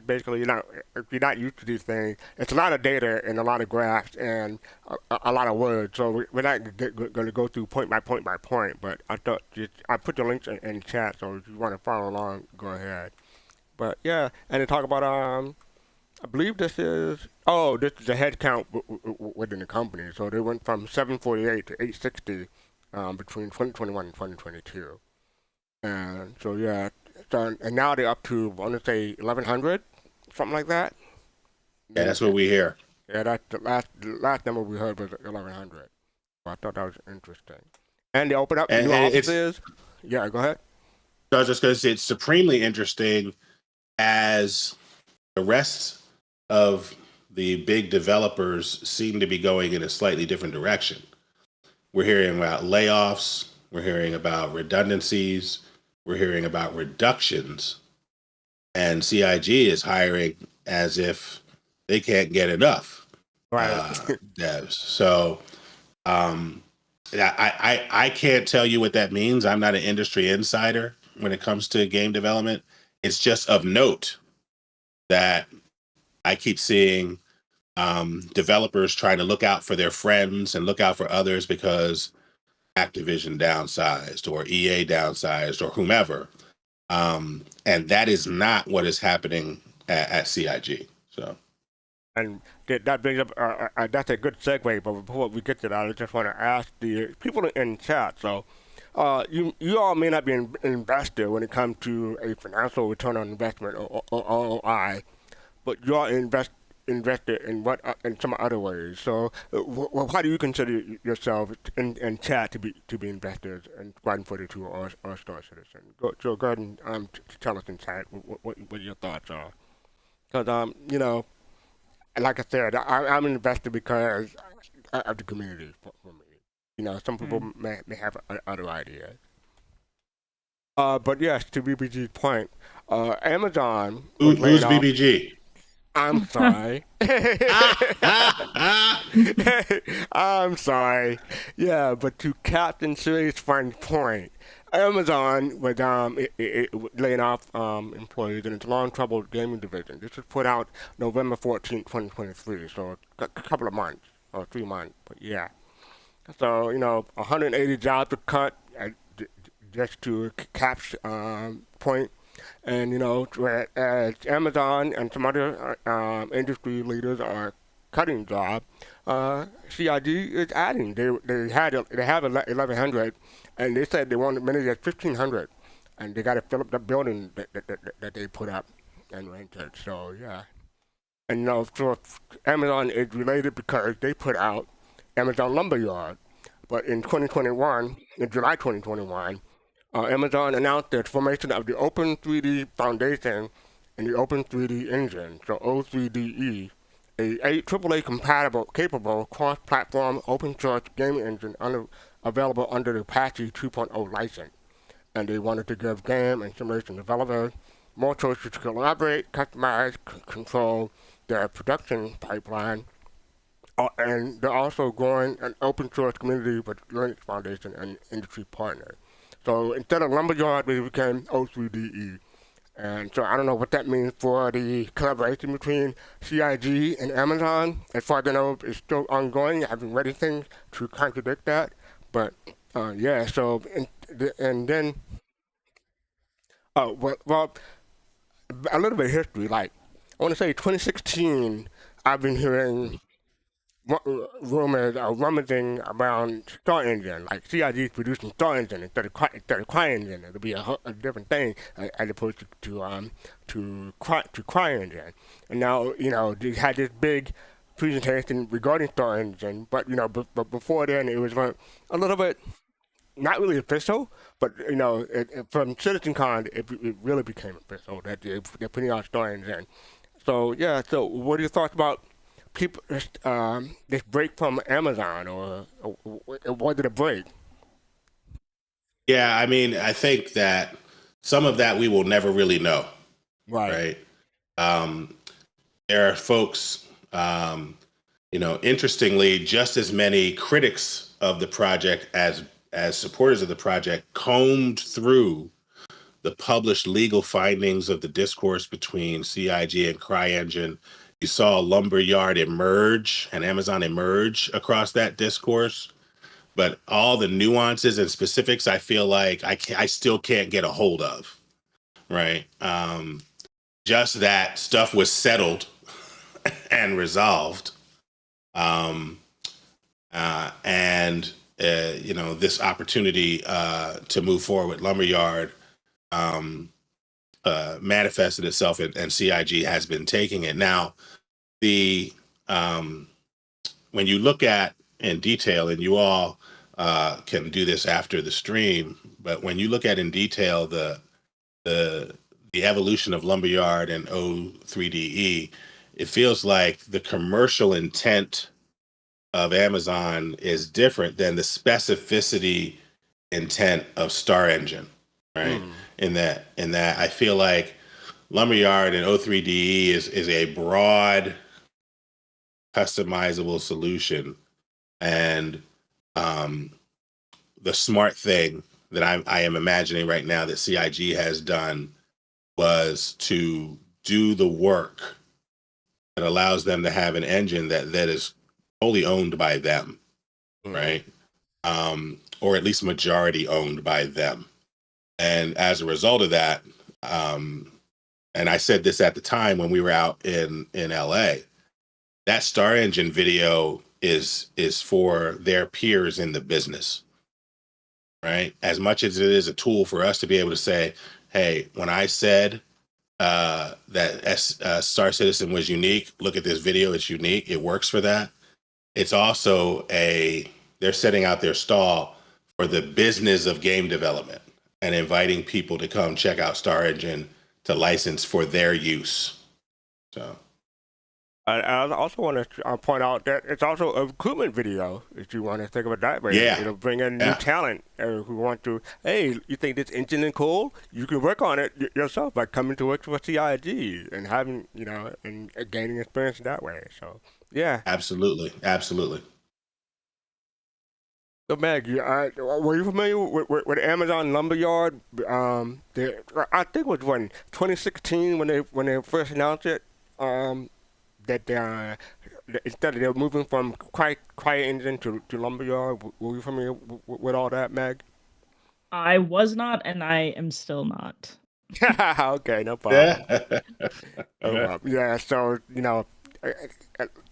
basically, if you're not used to these things, it's a lot of data and a lot of graphs and a lot of words. So we're not going to go through point by point by point. But I thought I put the links in chat, so if you want to follow along, go ahead. But yeah, and to talk about I believe this is the head count within the company. So they went from 748 to 860 between 2021 and 2022. And so, yeah, and now they're up to, I want to say, 1,100, something like that. Yeah, that's what we hear. Yeah, that's the last number we heard was 1,100. So I thought that was interesting. And they opened up new offices. Yeah, go ahead. So I was just going to say, it's supremely interesting as the rest of the big developers seem to be going in a slightly different direction. We're hearing about layoffs. We're hearing about redundancies. We're hearing about reductions. And CIG is hiring as if they can't get enough devs. So I can't tell you what that means. I'm not an industry insider when it comes to game development. it's just of note that I keep seeing developers trying to look out for their friends and look out for others because Activision downsized or EA downsized or whomever. And that is not what is happening at CIG. So, And that brings up, that's a good segue, but before we get to that, I just want to ask the people in chat. So, you all may not be an investor when it comes to a financial return on investment or ROI, but you are invested in in some other ways. So, why do you consider yourself in chat to be investors in Squadron 42 or Star Citizen? Go ahead and tell us in chat what your thoughts are. Because like I said, I'm an investor because of the community for me. Some people may have other ideas. But yes, to BBG's point, Amazon was who's laying off. BBG? I'm sorry. I'm sorry. Yeah, but to CaptainSeriousFun's point, Amazon was laying off employees in its long troubled gaming division. This was put out November 14th, 2023, so a couple of months or 3 months. But yeah, so 180 jobs were cut. Just to Cap's point, and as Amazon and some other industry leaders are cutting jobs, CIG is adding. They have 1,100, and they said they wanted many as 1,500, and they got to fill up the building that they put up and rented. So yeah, and so Amazon is related because they put out Amazon Lumberyard, but in 2021, in July 2021. Amazon announced the formation of the Open 3D Foundation and the Open 3D Engine, so O3DE, a AAA capable cross-platform open source game engine available under the Apache 2.0 license. And they wanted to give game and simulation developers more choices to collaborate, customize, control their production pipeline. And they're also growing an open source community with Linux Foundation and industry partners. So instead of Lumberyard, we became O3DE. And so I don't know what that means for the collaboration between CIG and Amazon. As far as I know, it's still ongoing. I haven't read anything to contradict that. But yeah, so, and then, well, a little bit of history. Like, I want to say 2016, I've been hearing rumors are rummaging around Star Engine, like CIG is producing Star Engine instead of CryEngine. It'll be a different thing as opposed to CryEngine. And now they had this big presentation regarding Star Engine, but but before then it was a little bit not really official, but from CitizenCon it really became official that they're putting out Star Engine. So yeah, so what are your thoughts about people this break from Amazon, or was it a break? Yeah, I mean, I think that some of that we will never really know. Right. There are folks, interestingly, just as many critics of the project as supporters of the project combed through the published legal findings of the discourse between CIG and CryEngine. You saw Lumberyard emerge and Amazon emerge across that discourse, but all the nuances and specifics, I feel like I still can't get a hold of, right? Just that stuff was settled and resolved, and this opportunity to move forward with Lumberyard manifested itself, and CIG has been taking it. Now, when you look at in detail, and you all can do this after the stream, but when you look at in detail the evolution of Lumberyard and O3DE, it feels like the commercial intent of Amazon is different than the specificity intent of Star Engine, right? In that I feel like Lumberyard and O3DE is a broad, customizable solution, and the smart thing that I am imagining right now that CIG has done was to do the work that allows them to have an engine that is wholly owned by them, right? Or at least majority owned by them. And as a result of that, and I said this at the time when we were out in LA, that Star Engine video is for their peers in the business, right? As much as it is a tool for us to be able to say, hey, when I said that Star Citizen was unique, look at this video, it's unique, it works for that. It's also they're setting out their stall for the business of game development and inviting people to come check out Star Engine to license for their use. So I also want to point out that it's also a recruitment video, if you want to think of it that way. Yeah. It'll bring in new talent who want to, hey, you think this engine is cool? You can work on it yourself by coming to work for CIG and having, and gaining experience that way. So, yeah. Absolutely. So, Meg, were you familiar with Amazon Lumberyard? I think it was 2016 when they first announced it. That instead they're moving from Quiet Engine to Lumberyard. Were you familiar with all that, Meg? I was not, and I am still not. Okay, no problem. Yeah, so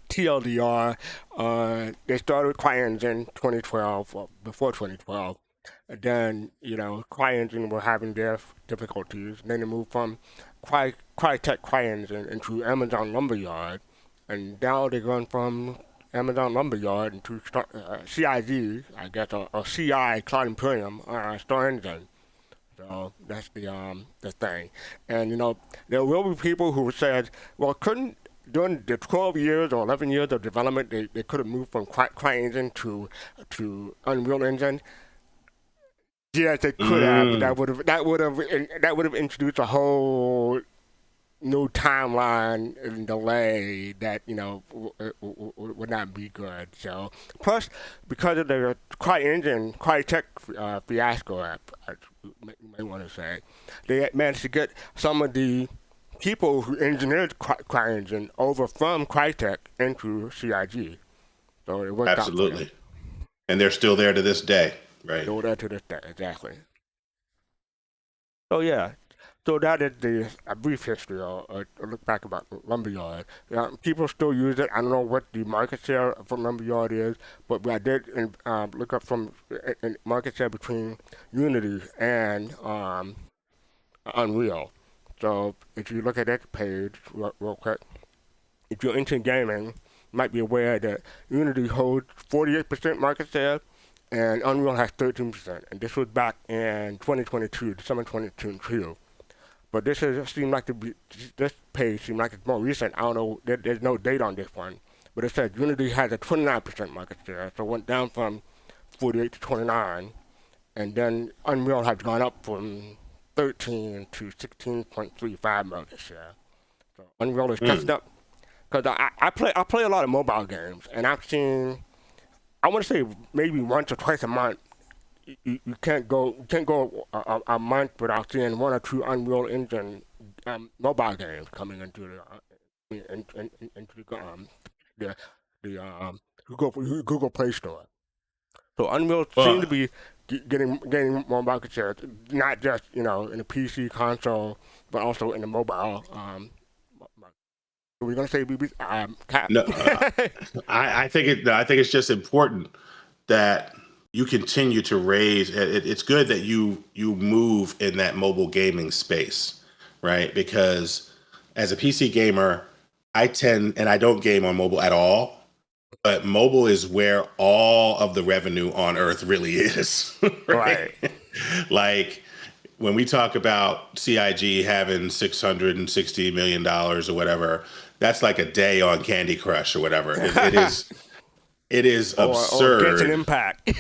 TLDR, they started with CryEngine 2012, before 2012. And then, CryEngine were having their difficulties. And then they moved from Crytek CryEngine into Amazon Lumberyard. And now they're going from Amazon Lumberyard into CIG, I guess, or CI, Cloud Imperium, Star Engine. So that's the thing. And, there will be people who said, well, during the 12 years or 11 years of development, they could have moved from CryEngine to Unreal Engine. Yes, they could have. That would have introduced a whole new timeline and delay that would not be good. So plus because of the Crytek fiasco, I may want to say, they managed to get some of the people who engineered CryEngine over from Crytek into CIG. So it worked out. Absolutely. And they're still there to this day, right? Still there to this day, exactly. So yeah. So that is a brief history or a look back about Lumberyard. People still use it. I don't know what the market share for Lumberyard is, but I did look up from market share between Unity and Unreal. So if you look at that page real quick, if you're into gaming, you might be aware that Unity holds 48% market share and Unreal has 13%. And this was back in 2022, December 2022. But this page seems like it's more recent. I don't know, there's no date on this one. But it says Unity has a 29% market share, so it went down from 48 to 29. And then Unreal has gone up from 13 to 16.35 market share. So Unreal is catching up. Because I play a lot of mobile games, and I've seen, I want to say maybe once or twice a month, you can't go a month without seeing one or two Unreal Engine mobile games coming into the Google Play Store. So Unreal seems to be getting more market share, not just in the PC console, but also in the mobile. We're gonna say Cap. No, I think it's just important that you continue to raise. It's good that you move in that mobile gaming space, right? Because as a PC gamer, I don't game on mobile at all. But mobile is where all of the revenue on Earth really is, right? Like when we talk about CIG having $660 million or whatever, that's like a day on Candy Crush or whatever. It is absurd. Or Genshin Impact.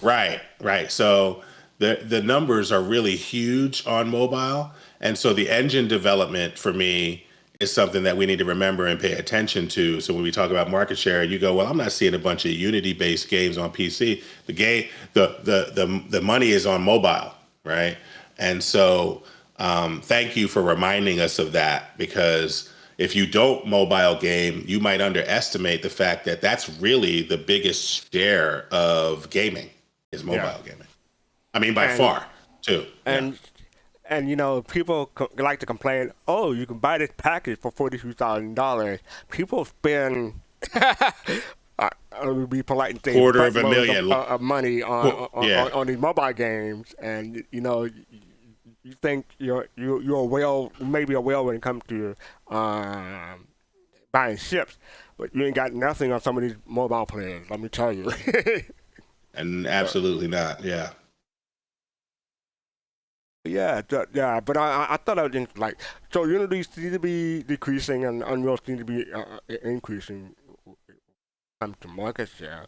Right. So the numbers are really huge on mobile. And so the engine development for me is something that we need to remember and pay attention to. So when we talk about market share, you go, well, I'm not seeing a bunch of Unity-based games on PC. The money is on mobile, right? And so Thank you for reminding us of that, because if you don't mobile game, you might underestimate the fact that that's really the biggest share of gaming is mobile gaming. I mean, by far, too. And people like to complain, oh, you can buy this package for $42,000. People spend, I would be polite and say, $250,000 of money on these mobile games, and you think you're a whale, maybe a whale when it comes to buying ships, but you ain't got nothing on some of these mobile players. Let me tell you. And absolutely not. Yeah. Yeah, but I thought I was like, so Unity seems to be decreasing and Unreal seems to be increasing when it comes to market share.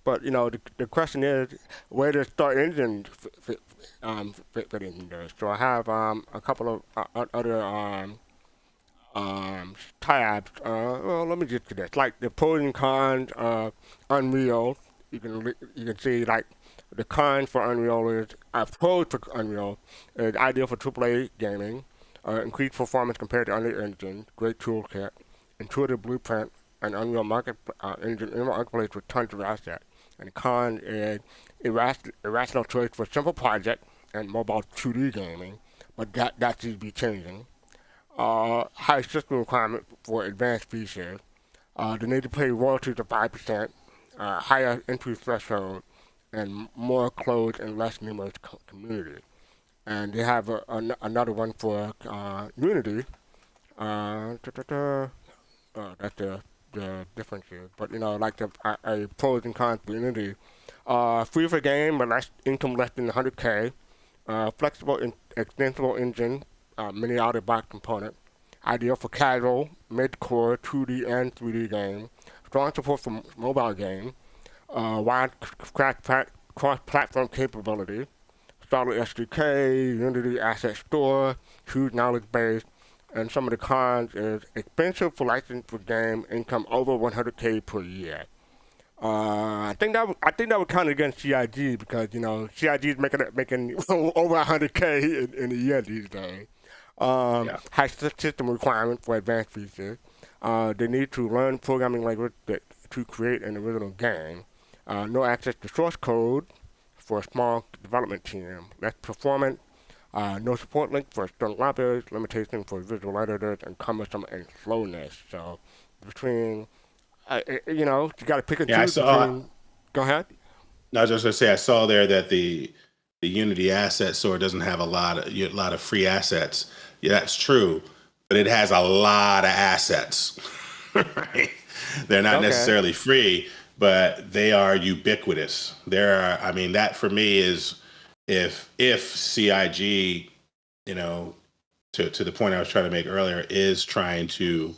But the question is, where does Start Engine fit in there? So I have a couple of other tabs. Well, let me get to this. Like the pros and cons of Unreal. You can see like the cons for Unreal is pros for Unreal is ideal for AAA gaming, increased performance compared to Unreal Engine, great toolkit, intuitive blueprint, and Unreal Engine in marketplace with tons of assets. And the con is irrational choice for simple project and mobile 2D gaming, but that seems to be changing. High system requirement for advanced features. The need to pay royalties of 5%, higher entry threshold, and more closed and less numerous community. And they have another one for Unity. That's the difference here. But like a pros and cons for Unity. Free for game, but income less than 100K. Flexible and extensible engine, many out-of-box component. Ideal for casual, mid-core, 2D and 3D game. Strong support for mobile game. Wide cross-platform capability. Solid SDK, Unity Asset Store, huge knowledge base. And some of the cons is expensive for license for game, income over 100K per year. I think that would count against CIG because CIG is making over 100K in a year these days. High system requirement for advanced features. They need to learn programming language to create an original game. No access to source code for a small development team. Less performance. No support link for external libraries. Limitation for visual editors and cumbersome and slowness. So between you got to pick and choose between. Go ahead. No, I was just going to say, I saw there that the Unity Asset Store doesn't have a lot of free assets. Yeah, that's true, but it has a lot of assets. Right? They're not necessarily free, but they are ubiquitous. That for me is if CIG, to the point I was trying to make earlier, is trying to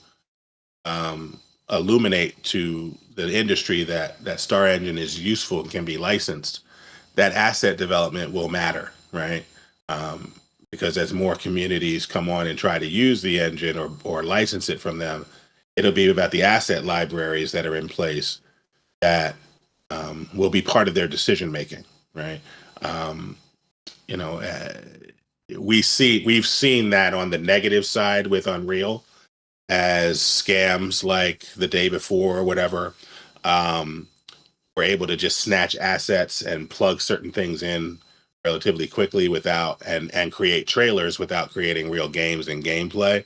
illuminate to the industry that Star Engine is useful and can be licensed, that asset development will matter, right? Because as more communities come on and try to use the engine or license it from them, it'll be about the asset libraries that are in place that will be part of their decision making, right? We've seen that on the negative side with Unreal, as scams like the day before or whatever were able to just snatch assets and plug certain things in relatively quickly and create trailers without creating real games and gameplay.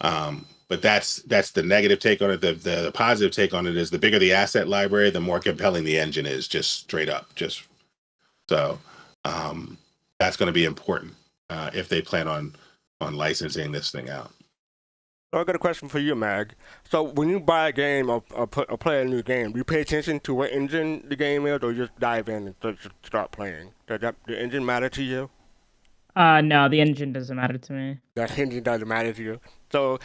But that's the negative take on it. The positive take on it is the bigger the asset library, the more compelling the engine is, just straight up. So that's going to be important if they plan on licensing this thing out. So I got a question for you, Mag. So when you buy a game or play a new game, do you pay attention to what engine the game is, or you just dive in and start playing? Does the engine matter to you? No, the engine doesn't matter to me. That engine doesn't matter to you. So,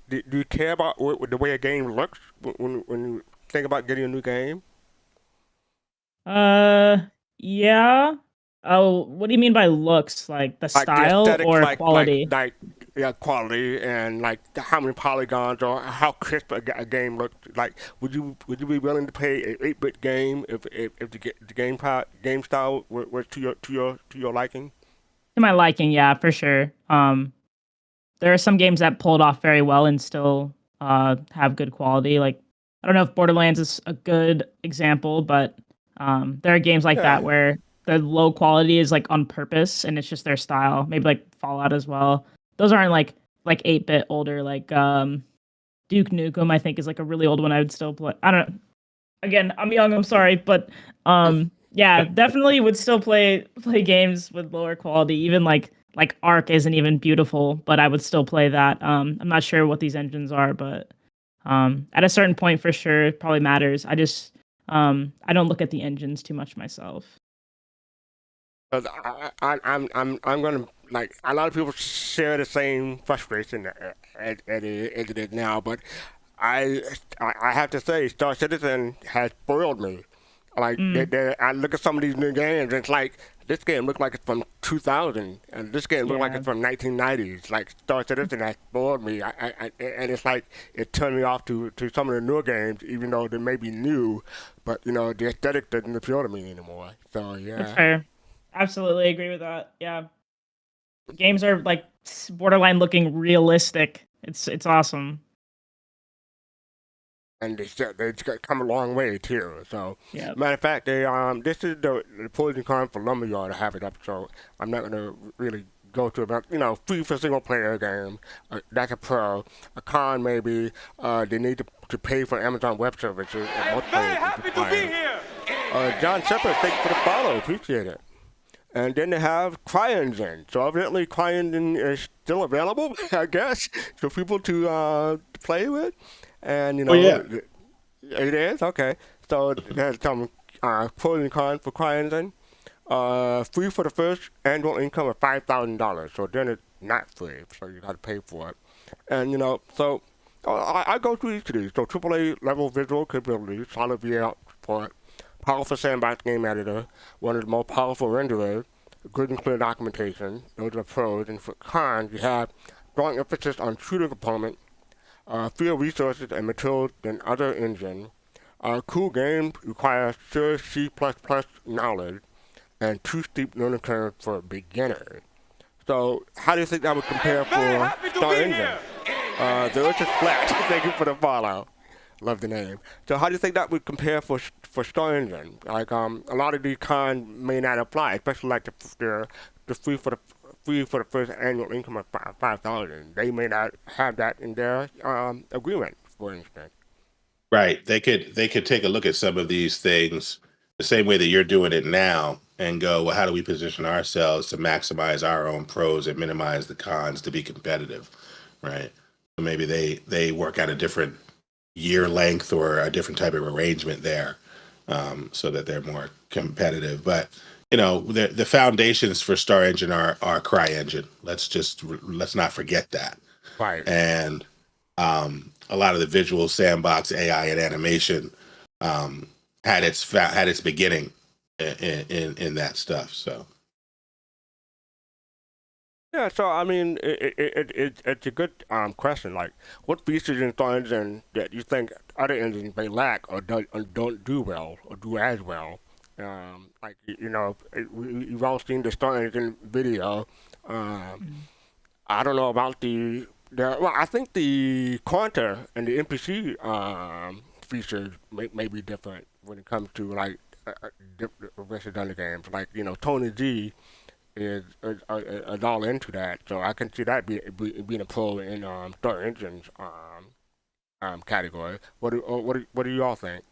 do you care about the way a game looks when you think about getting a new game? Yeah. Oh, what do you mean by looks? Like the style the or quality? Quality and how many polygons or how crisp a game looks. Like, would you be willing to pay an 8-bit game if the game style was to your liking? To my liking, yeah, for sure. There are some games that pull it off very well and still have good quality. Like, I don't know if Borderlands is a good example, but there are games like that where the low quality is like on purpose and it's just their style. Maybe like Fallout as well. Those aren't like 8-bit older, like Duke Nukem, I think, is like a really old one I would still play. I don't know. Again, I'm young, I'm sorry, but yeah, definitely would still play games with lower quality. Even like Ark isn't even beautiful, but I would still play that. I'm not sure what these engines are, but at a certain point, for sure, it probably matters. I just I don't look at the engines too much myself. But I'm gonna, like, a lot of people share the same frustration as it is now, but I have to say, Star Citizen has spoiled me. Like, I look at some of these new games, and it's like, this game looks like it's from 2000, and this game looks like it's from 1990s. Like, Star Citizen has spoiled me, and it's like, it turned me off to some of the newer games, even though they may be new, but, you know, the aesthetic doesn't appeal to me anymore. So, yeah. That's fair. Absolutely agree with that. Yeah. Games are, like, borderline looking realistic. It's awesome. And they come a long way too. So, yeah. Matter of fact, they this is the pros and cons for Lumberyard to have it up. So I'm not gonna really go to about, you know, free for single player game. That's a pro. A con maybe they need to pay for Amazon Web Services. Very happy to be here. John Shepard, thank you for the follow. Appreciate it. And then they have CryEngine. So evidently CryEngine is still available, I guess, for people to play with. And, you know, it is? Okay. So there's some pros and cons for CryEngine. Free for the first annual income of $5,000. So then it's not free, so you got to pay for it. And, you know, so I go through each of these. So AAA level visual capabilities, solid VL support, powerful sandbox game editor, one of the most powerful renderers, good and clear documentation. Those are the pros. And for cons, you have strong emphasis on shooter component, fewer resources and materials than other engines. Cool games require sure C++ knowledge and too steep learning curve for beginners. So, how do you think that would compare for Star Engine? The Earth is flat. Thank you for the follow. Love the name. So, how do you think that would compare for Star Engine? Like, a lot of these cons may not apply, especially like the free for the first annual income of $5,000. They may not have that in their agreement, for instance. Right. They could take a look at some of these things the same way that you're doing it now and go, well, how do we position ourselves to maximize our own pros and minimize the cons to be competitive, right? So maybe they work out a different year length or a different type of arrangement there, so that they're more competitive. But you know, the foundations for Star Engine are CryEngine. Let's not forget that. Right. And a lot of the visual sandbox AI and animation had its beginning in that stuff. So. Yeah, so I mean, it's a good question. Like, what features in Star Engine that you think other engines may lack or don't do well or do as well? Like, you know, you've all seen the Star Engine video. I don't know about well, I think the Quanta and the NPC features may be different when it comes to, like, versus other games. Like, you know, Tony G is all into that, so I can see that being a pro in Star Engine's category. What do you all think?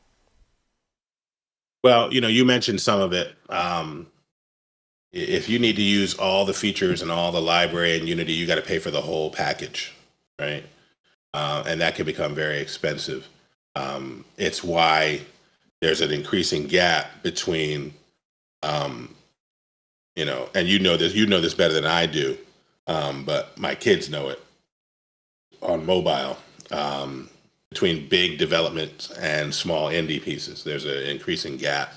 Well, you know, you mentioned some of it. If you need to use all the features and all the library in Unity, you got to pay for the whole package, right? And that can become very expensive. It's why there's an increasing gap between, you know, and you know this better than I do, but my kids know it on mobile. Between big development and small indie pieces, there's an increasing gap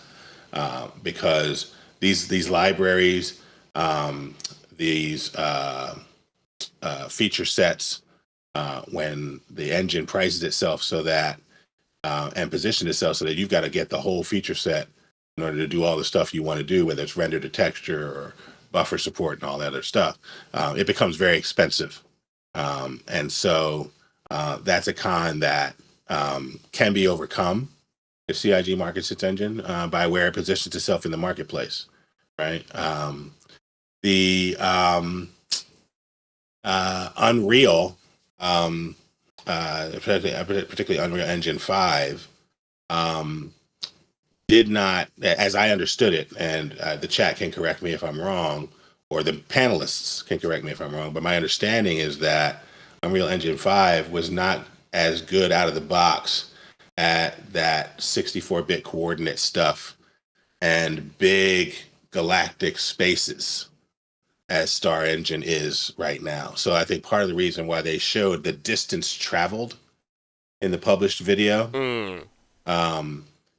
because these libraries, these feature sets, when the engine prices itself so that and positions itself so that you've got to get the whole feature set in order to do all the stuff you want to do, whether it's render to texture buffer support and all that other stuff, it becomes very expensive. And so that's a con that can be overcome if CIG markets its engine by where it positions itself in the marketplace, right? The Unreal, particularly Unreal Engine 5, did not, as I understood it, and the chat can correct me if I'm wrong, or the panelists can correct me if I'm wrong, but my understanding is that Unreal Engine 5 was not as good out of the box at that 64-bit coordinate stuff and big galactic spaces as Star Engine is right now. So I think part of the reason why they showed the distance traveled in the published video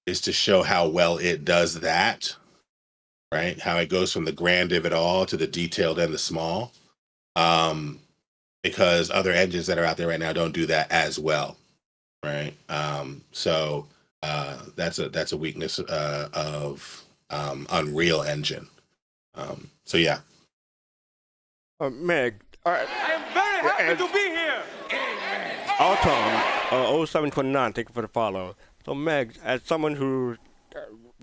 is to show how well it does that, right? How it goes from the grand of it all to the detailed and the small. Because other engines that are out there right now don't do that as well, right? So that's a weakness of Unreal Engine. So yeah. Meg, I am very happy to be here. Autumn, 0729, thank you for the follow. So Meg, as someone who,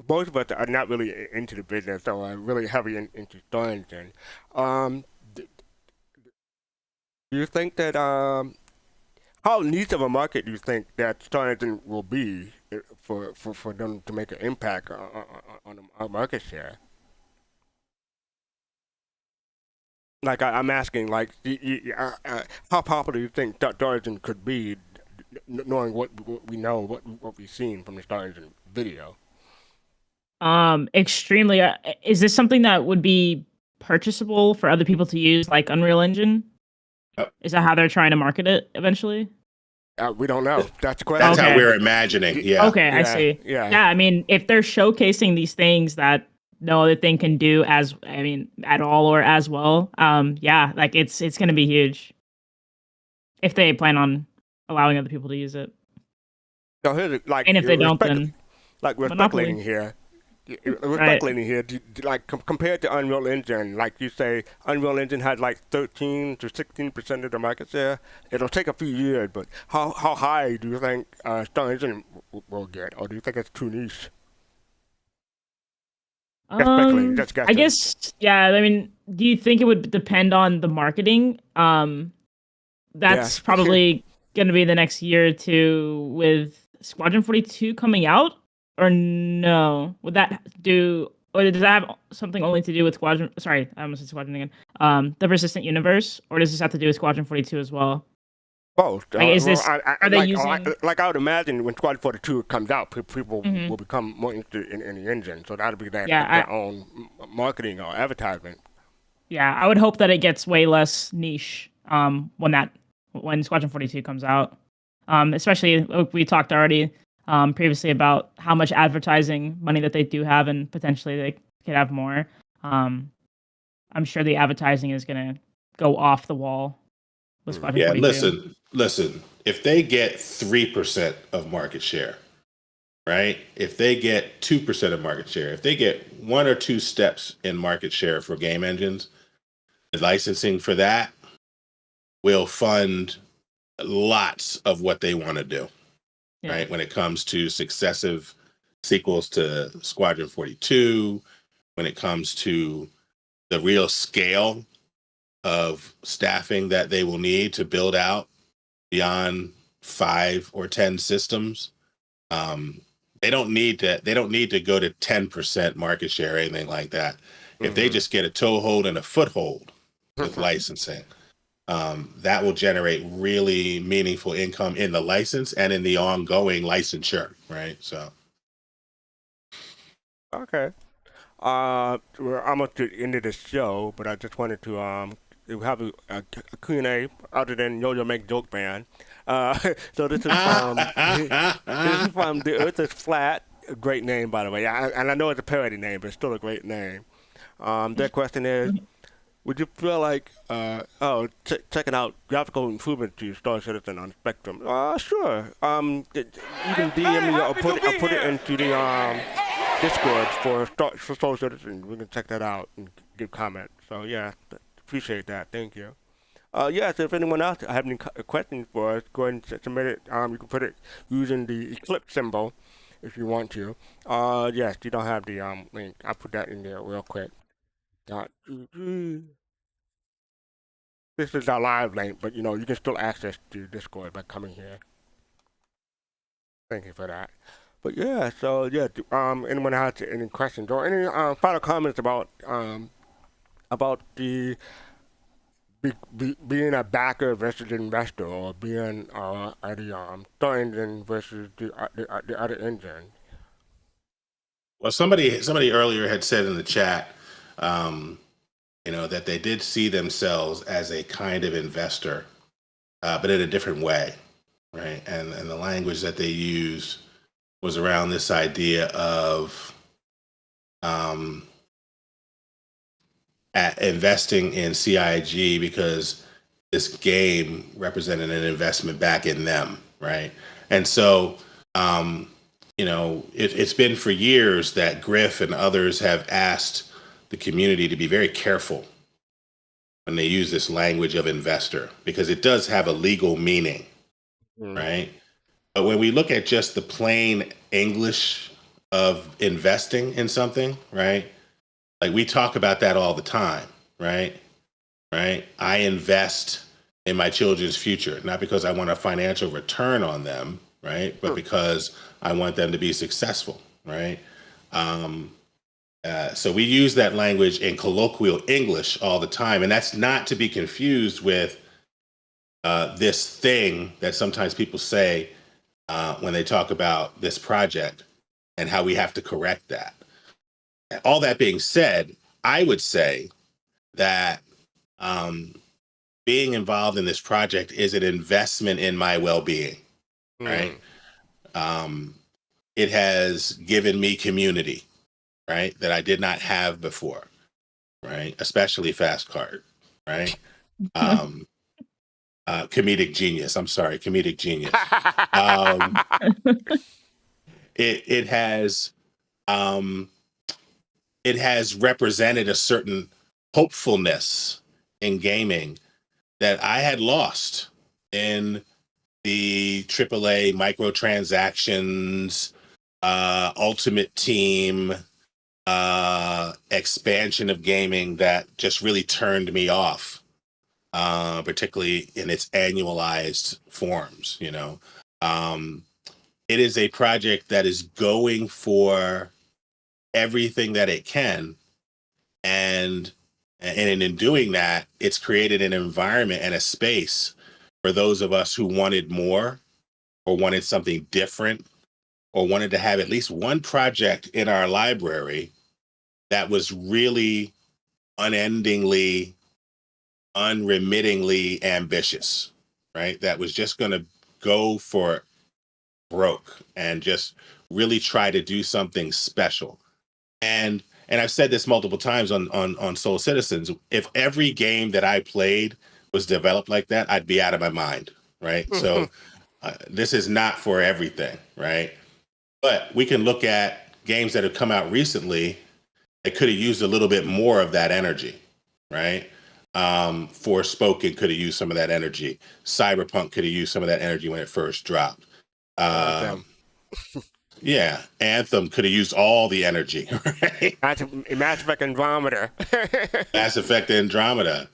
both of us are not really into the business, so I'm really heavy into Star Engine. Do you think that, how niche of a market do you think that Star Engine will be for them to make an impact on the market share? Like I'm asking, like, how popular do you think Star Engine could be, knowing what we know, what we've seen from the Star Engine video? Extremely. Is this something that would be purchasable for other people to use, like Unreal Engine? Is that how they're trying to market it eventually? We don't know. That's the question. That's how we're imagining. Yeah. Okay, I see. Yeah. I mean, if they're showcasing these things that no other thing can do at all or as well, yeah, like it's going to be huge if they plan on allowing other people to use it. So here's like, and if they don't, then like we're speculating here. Speculating here, like compared to Unreal Engine, like you say, Unreal Engine had like 13 to 16% of the market share. It'll take a few years, but how high do you think Star Engine will get, or do you think it's too niche? Just speculating, just guessing. I guess, yeah. I mean, do you think it would depend on the marketing? That's probably going to be the next year or two with Squadron 42 coming out. Or no? Would that do, or does that have something only to do with Squadron? Sorry, I almost said Squadron again. The Persistent Universe, or does this have to do with Squadron 42 as well? Both. Like, is this? Are they using? Like I would imagine when Squadron 42 comes out, people will become more interested in the engine, so that'll be their own marketing or advertisement. Yeah, I would hope that it gets way less niche when Squadron 42 comes out. Especially we talked already. Previously about how much advertising money that they do have, and potentially they could have more. I'm sure the advertising is going to go off the wall with Squadron 42. Listen. If they get 3% of market share, right? If they get 2% of market share, if they get 1 or 2 steps in market share for game engines, the licensing for that will fund lots of what they want to do. Yeah. Right, when it comes to successive sequels to Squadron 42, when it comes to the real scale of staffing that they will need to build out beyond 5 or 10 systems, they don't need to go to 10% market share or anything like that. If they just get a toehold and a foothold with licensing, that will generate really meaningful income in the license and in the ongoing licensure, right? So, okay, we're almost to the end of the show, but I just wanted to have a Q&A other than yoyoMeg joke band. So this is from The Earth is Flat. A great name, by the way, and I know it's a parody name, but it's still a great name. Their question is, would you feel like, checking out graphical improvements to Star Citizen on Spectrum? Sure. You can DM me or put it into the Discord for Star Citizen. We can check that out and good comment. So yeah, appreciate that. Thank you. Yeah, so if anyone else have any questions for us, go ahead and submit it. You can put it using the eclipse symbol if you want to. Yes, you don't have the link. I'll put that in there real quick. This is our live link, but you know you can still access the Discord by coming here. Thank you for that. But yeah, so yeah, anyone has any questions or any final comments about the being a backer versus investor, or being the third engine versus the other engine. Well, somebody earlier had said in the chat, that they did see themselves as a kind of investor, but in a different way, right? And the language that they used was around this idea of investing in CIG because this game represented an investment back in them, right? And so, it's been for years that Griff and others have asked the community to be very careful when they use this language of investor, because it does have a legal meaning, right? But when we look at just the plain English of investing in something, right? Like we talk about that all the time, right? Right? I invest in my children's future, not because I want a financial return on them, right? But because I want them to be successful, right? So we use that language in colloquial English all the time, and that's not to be confused with this thing that sometimes people say when they talk about this project and how we have to correct that. All that being said, I would say that being involved in this project is an investment in my well-being, right? It has given me community, right, that I did not have before, right? Especially Fast Card, right? Comedic genius. I'm sorry, comedic genius. It has represented a certain hopefulness in gaming that I had lost in the AAA microtransactions, Ultimate Team expansion of gaming that just really turned me off, particularly in its annualized forms. It is a project that is going for everything that it can, and in doing that, it's created an environment and a space for those of us who wanted more, or wanted something different, or wanted to have at least one project in our library that was really unendingly, unremittingly ambitious, right? That was just going to go for broke and just really try to do something special. And I've said this multiple times on Soul Citizens. If every game that I played was developed like that, I'd be out of my mind, right? So this is not for everything, right? But we can look at games that have come out recently that could have used a little bit more of that energy, right? Forspoken could have used some of that energy. Cyberpunk could have used some of that energy when it first dropped. Yeah, Anthem could have used all the energy, right? Mass Effect Andromeda. Mass Effect Andromeda.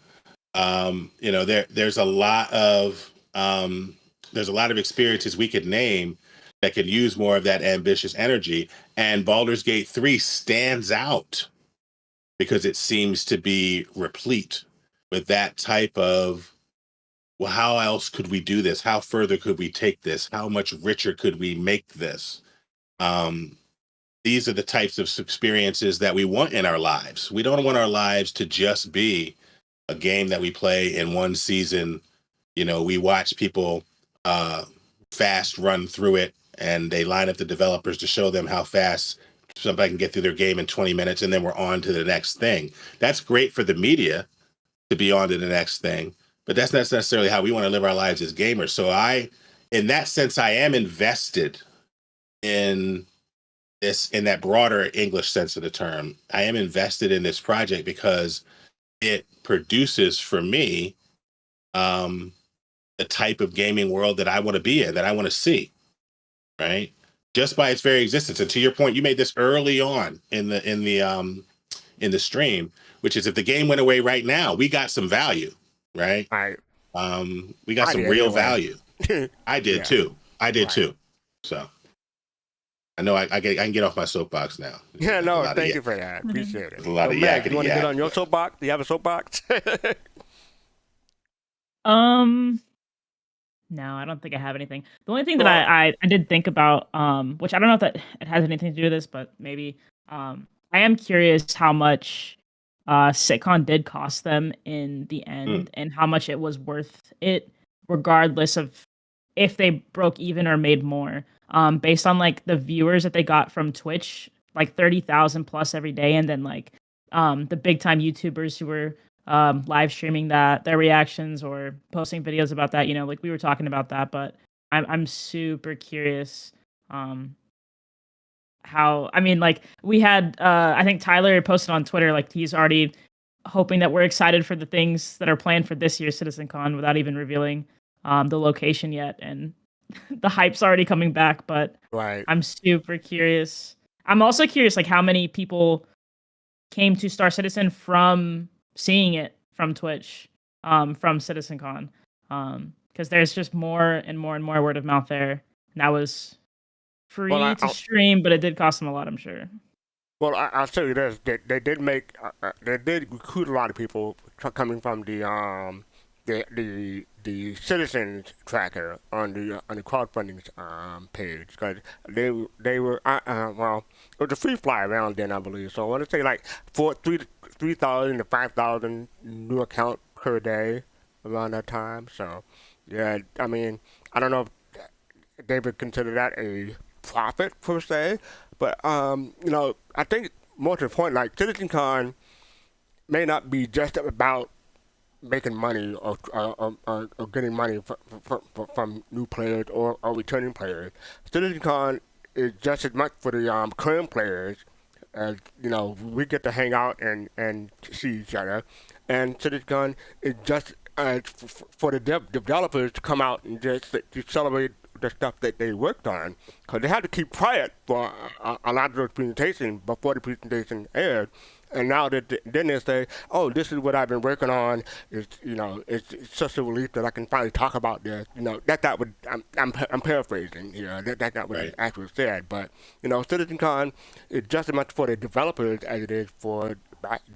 There's a lot of experiences we could name that could use more of that ambitious energy, and Baldur's Gate 3 stands out because it seems to be replete with that type of, well, how else could we do this? How further could we take this? How much richer could we make this? These are the types of experiences that we want in our lives. We don't want our lives to just be a game that we play in one season. We watch people fast run through it, and they line up the developers to show them how fast somebody can get through their game in 20 minutes, and then we're on to the next thing. That's great for the media to be on to the next thing, but that's not necessarily how we want to live our lives as gamers. So in that sense, I am invested in this in that broader English sense of the term. I am invested in this project because it produces for me the type of gaming world that I want to be in, that I want to see, right? Just by its very existence. And to your point, you made this early on in the stream, which is if the game went away right now, we got some value, right? Right. We got some real value. I did too. I did too. So I know I can get off my soapbox now. Yeah, no, thank you for that. Appreciate it. There's a lot of Meg, you want to yakety get on your soapbox? Do you have a soapbox? No, I don't think I have anything. The only thing that I did think about, which I don't know if that it has anything to do with this, but maybe I am curious how much Sitcon did cost them in the end and how much it was worth it, regardless of if they broke even or made more. Based on like the viewers that they got from Twitch, like 30,000 plus every day, and then like the big time YouTubers who were live streaming that, their reactions or posting videos about that, like we were talking about that, but I'm super curious how, I mean, like we had I think Tyler posted on Twitter like he's already hoping that we're excited for the things that are planned for this year's CitizenCon without even revealing the location yet, and the hype's already coming back, but I'm super curious. I'm also curious like how many people came to Star Citizen from seeing it from Twitch, from CitizenCon, because there's just more and more and more word of mouth there. And that was free to stream, but it did cost them a lot, I'm sure. Well, I'll tell you this: they did make, they did recruit a lot of people coming from the citizens tracker on the crowdfunding page, because they were well, it was a free fly around then, I believe. So I want to say like 3,000 to 5,000 new accounts per day around that time. So yeah, I mean, I don't know if they would consider that a profit per se, but I think more to the point, like CitizenCon may not be just about making money or getting money from new players or returning players. CitizenCon is just as much for the current players, as we get to hang out and see each other, and CitizenCon is just for the developers to come out and just to celebrate the stuff that they worked on, because they had to keep quiet for a lot of those presentations before the presentation aired. And now then they say, "Oh, this is what I've been working on. It's such a relief that I can finally talk about this." That would I'm paraphrasing here. That's not what it actually said, but CitizenCon is just as much for the developers as it is for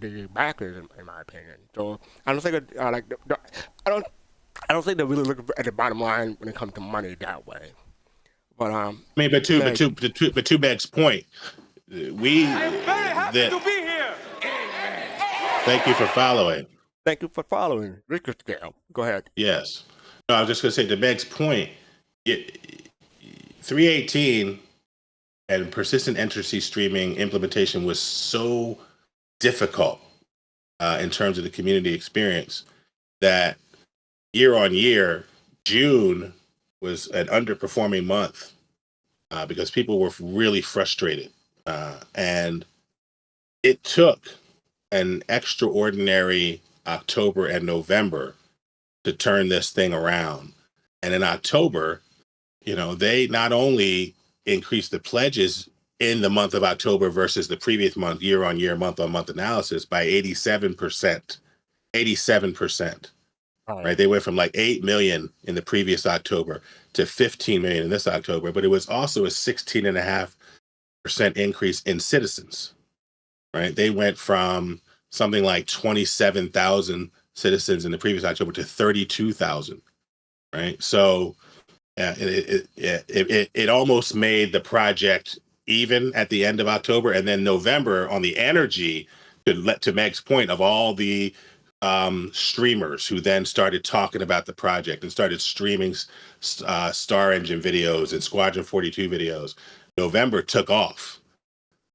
the backers, in my opinion. So I don't think I don't think they really look at the bottom line when it comes to money that way. But I mean, but to Meg's point, I'm very happy to be here. Thank you for following. Thank you for following. Richter scale. Go ahead. Yes. No, I was just going to say, to Meg's point, 318 and persistent entropy streaming implementation was so difficult in terms of the community experience that year on year, June was an underperforming month because people were really frustrated. And it took an extraordinary October and November to turn this thing around. And in October, they not only increased the pledges in the month of October versus the previous month, year on year, month on month analysis by 87%. 87%. Right. They went from like 8 million in the previous October to 15 million in this October, but it was also a 16.5% increase in citizens. Right. They went from something like 27,000 citizens in the previous October to 32,000. Right. So it almost made the project even at the end of October, and then November on the energy to Meg's point of all the streamers who then started talking about the project and started streaming Star Engine videos and Squadron 42 videos. November took off.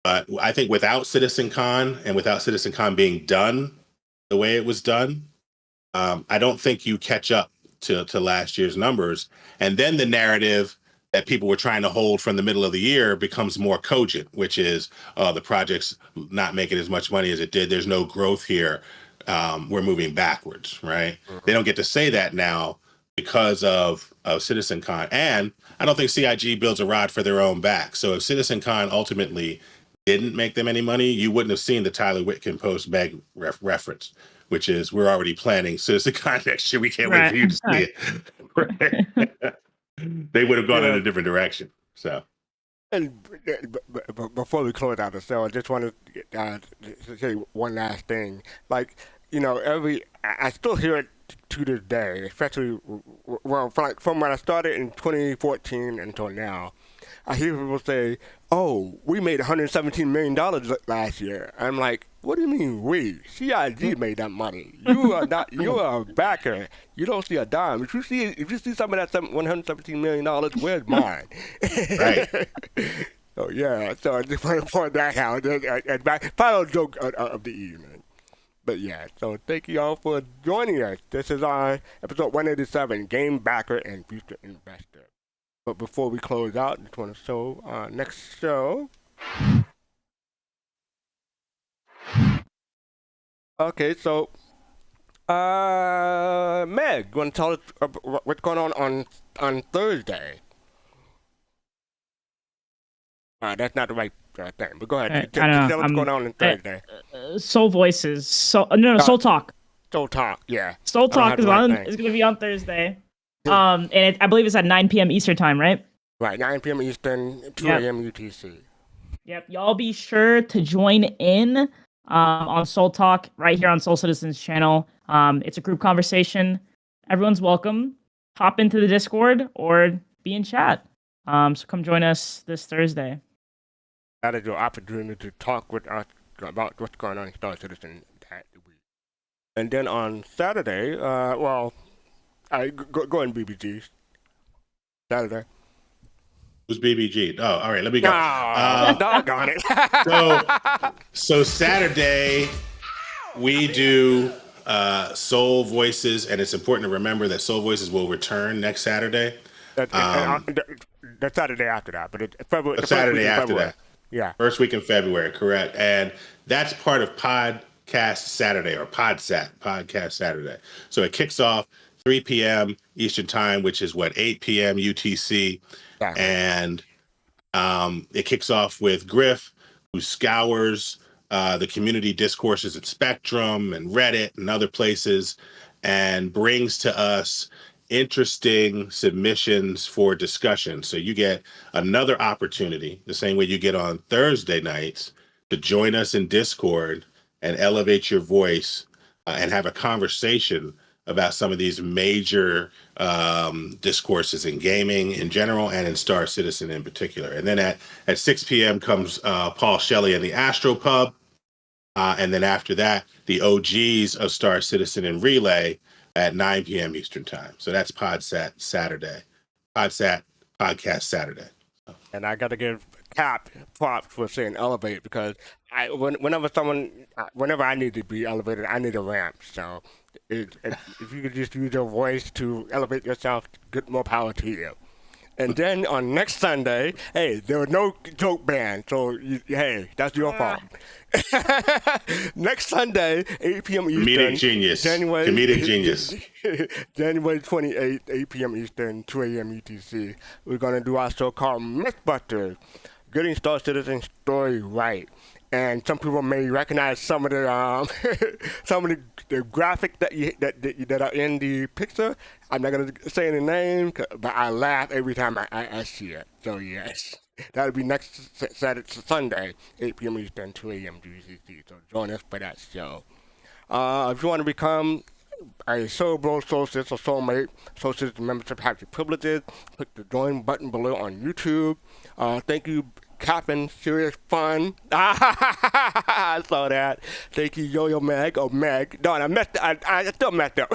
But I think without CitizenCon and without CitizenCon being done the way it was done, I don't think you catch up to last year's numbers. And then the narrative that people were trying to hold from the middle of the year becomes more cogent, which is the project's not making as much money as it did. There's no growth here. We're moving backwards, right? They don't get to say that now because of CitizenCon. And I don't think CIG builds a rod for their own back. So if CitizenCon ultimately didn't make them any money, you wouldn't have seen the Tyler Whitkin post Meg reference, which is we're already planning CitizenCon next year. We can't wait for you to see it. They would have gone in a different direction. So, And before we close out the show, I just want to say one last thing. Like, I still hear it to this day, especially from when I started in 2014 until now. I hear people say, "Oh, we made $117 million last year." I'm like, "What do you mean we? CIG made that money. You are not. You are a backer. You don't see a dime. If you see some of that $117 million, where's mine?" right. So yeah. So I just want to point that out. Final joke of the evening. But yeah, so thank you all for joining us. This is our episode 187, Game Backer and Future Investor. But before we close out, I just want to show our next show. Okay, so Meg, you want to tell us what's going on Thursday? That's not the right thing, but go ahead. Tell what's going on Thursday. Soul Voices. Soul Talk. Soul Talk, yeah. Soul Talk is going to be on Thursday. And I believe it's at 9 p.m. Eastern time, right? Right, 9 p.m. Eastern, 2 a.m. UTC. Yep, y'all be sure to join in on Soul Talk right here on Soul Citizens channel. It's a group conversation. Everyone's welcome. Hop into the Discord or be in chat. So come join us this Thursday. That is your opportunity to talk with us about what's going on in Star Citizen that week. And then on Saturday, go in BBG. Saturday. Who's BBG? Oh, all right, let me go. Doggone it. So Saturday, we do Soul Voices, and it's important to remember that Soul Voices will return next Saturday. The Saturday after that, but it's February. The Saturday after that. Yeah. First week in February, correct. And that's part of Podcast Saturday, or PodSat, Podcast Saturday. So it kicks off 3 p.m. Eastern Time, which is 8 p.m. UTC. Exactly. And it kicks off with Griff, who scours the community discourses at Spectrum and Reddit and other places, and brings to us interesting submissions for discussion. So you get another opportunity, the same way you get on Thursday nights, to join us in Discord and elevate your voice and have a conversation about some of these major discourses in gaming in general and in Star Citizen in particular. And then at 6 p.m. comes Paul Shelley and the Astropub. And then after that, the OGs of Star Citizen and Relay at 9 p.m. Eastern Time. So that's PodSat Saturday. PodSat Podcast Saturday. And I got to give Cap props for saying elevate, because whenever I need to be elevated, I need a ramp. So if you could just use your voice to elevate yourself, good, more power to you. And then on next Sunday, hey, there was no joke ban, so hey, that's your fault. Next Sunday, 8 p.m. Eastern. Comedic genius. Comedic genius. January 28th, 8 p.m. Eastern, 2 a.m. UTC. We're going to do our show called Mythbusters, getting Star Citizen story right. And some people may recognize some of the the graphics that are in the picture. I'm not gonna say any name, but I laugh every time I see it. So yes, that'll be next Sunday, 8 p.m. Eastern, 2 a.m. UTC. So join us for that show. If you want to become a Soul Bro, Soul Sis, or Soulmate, Soul Citizen membership has your privileges. Click the join button below on YouTube. Thank you, CaptainSeriousFun. I saw that. Thank you, yoyoMeg, or Meg. No, I still messed up.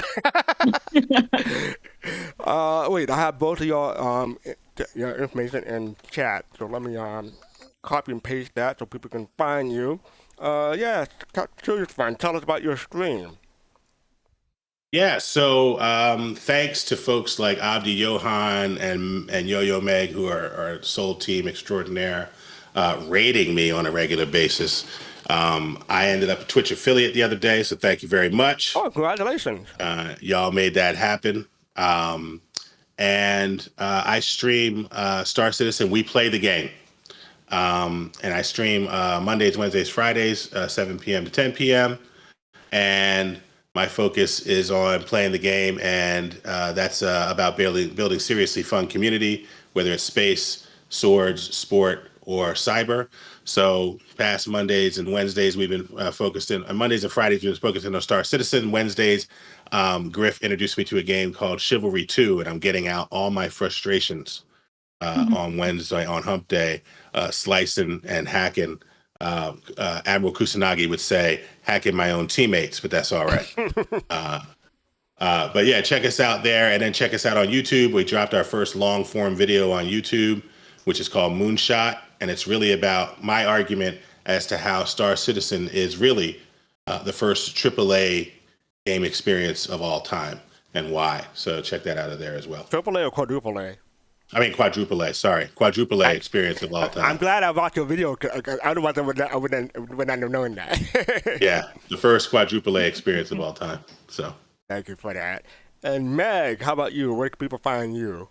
Wait, I have both of your information in chat, so let me copy and paste that so people can find you. Yeah, CaptainSeriousFun, tell us about your stream. Yeah, so thanks to folks like Abdi Johan and yoyoMeg, who are Soul Team extraordinaire, rating me on a regular basis. I ended up a Twitch affiliate the other day, so thank you very much. Oh, congratulations. Y'all made that happen. And I stream Star Citizen. We play the game. And I stream Mondays, Wednesdays, Fridays, 7 p.m. to 10 p.m. And my focus is on playing the game, and that's about building seriously fun community, whether it's space, swords, sport, or cyber. So past Mondays and Wednesdays, we've been focused in, Mondays and Fridays, we've been focusing on Star Citizen. Wednesdays, Griff introduced me to a game called Chivalry 2, and I'm getting out all my frustrations on Wednesday, on Hump Day, slicing and hacking. Admiral Kusanagi would say, hacking my own teammates, but that's all right. But yeah, check us out there, and then check us out on YouTube. We dropped our first long form video on YouTube, which is called Moonshot, and it's really about my argument as to how Star Citizen is really the first AAA game experience of all time and why. So check that out of there as well. AAA or quadruple A? I mean quadruple A. Sorry, quadruple A experience of all time. I'm glad I watched your video. Otherwise, I would not have known that. Yeah, the first quadruple A experience of all time. So thank you for that. And Meg, how about you? Where can people find you?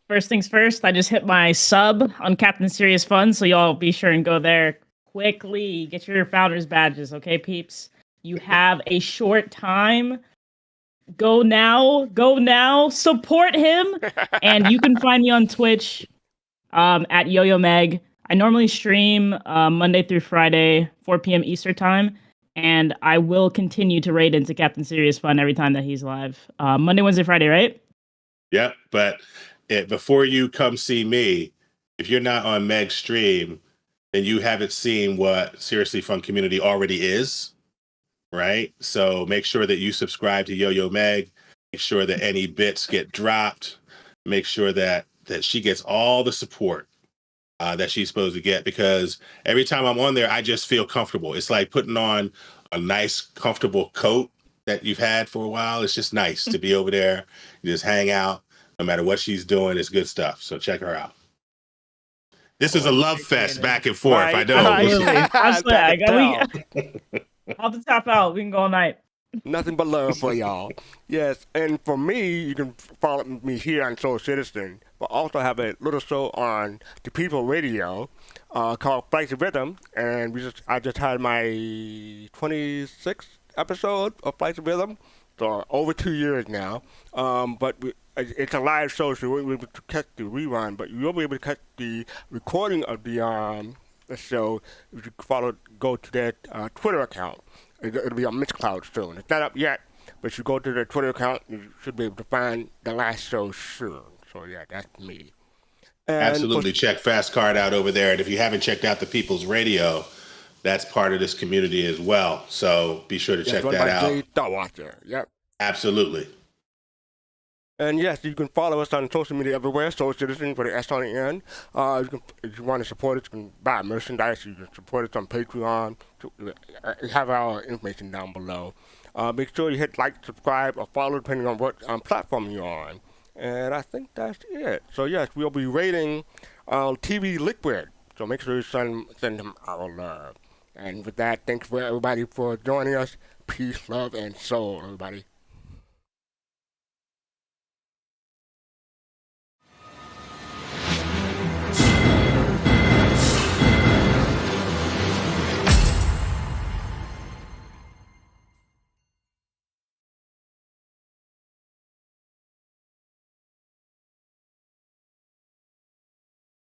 First things first, I just hit my sub on CaptainSeriousFun, so y'all be sure and go there quickly. Get your founders badges, okay, peeps? You have a short time. Go now, support him. And you can find me on Twitch at yoyoMeg. I normally stream Monday through Friday, 4 p.m. Eastern time, and I will continue to raid into CaptainSeriousFun every time that he's live. Monday, Wednesday, Friday, right? Yep, but before you come see me, if you're not on Meg's stream, then you haven't seen what Seriously Fun Community already is. Right? So make sure that you subscribe to yoyoMeg. Make sure that any bits get dropped. Make sure that she gets all the support that she's supposed to get, because every time I'm on there, I just feel comfortable. It's like putting on a nice, comfortable coat that you've had for a while. It's just nice to be over there. You just hang out. No matter what she's doing, it's good stuff. So check her out. This is a love fest back and forth. Right. I know. I'll have to tap out. We can go all night. Nothing but love for y'all. Yes, and for me, you can follow me here on Soul Citizen, but also have a little show on the People Radio called Flights of Rhythm, and I just had my 26th episode of Flights of Rhythm, so over 2 years now. But it's a live show, so you won't be able to catch the rerun, but you'll be able to catch the recording of the show if you go to their Twitter account. It'll be on Mixcloud soon. It's not up yet, but you go to their Twitter account, you should be able to find the last show soon. So yeah, that's me. And absolutely, check Fast Card out over there. And if you haven't checked out the People's Radio, that's part of this community as well. So be sure to check that out. Yep. Absolutely. And yes, you can follow us on social media everywhere. Soul Citizen with the S on the end. If you want to support us, you can buy merchandise. You can support us on Patreon. We have our information down below. Make sure you hit like, subscribe, or follow depending on what platform you're on. And I think that's it. So yes, we'll be rating TV Liquid. So make sure you send them our love. And with that, thanks for everybody for joining us. Peace, love, and soul, everybody.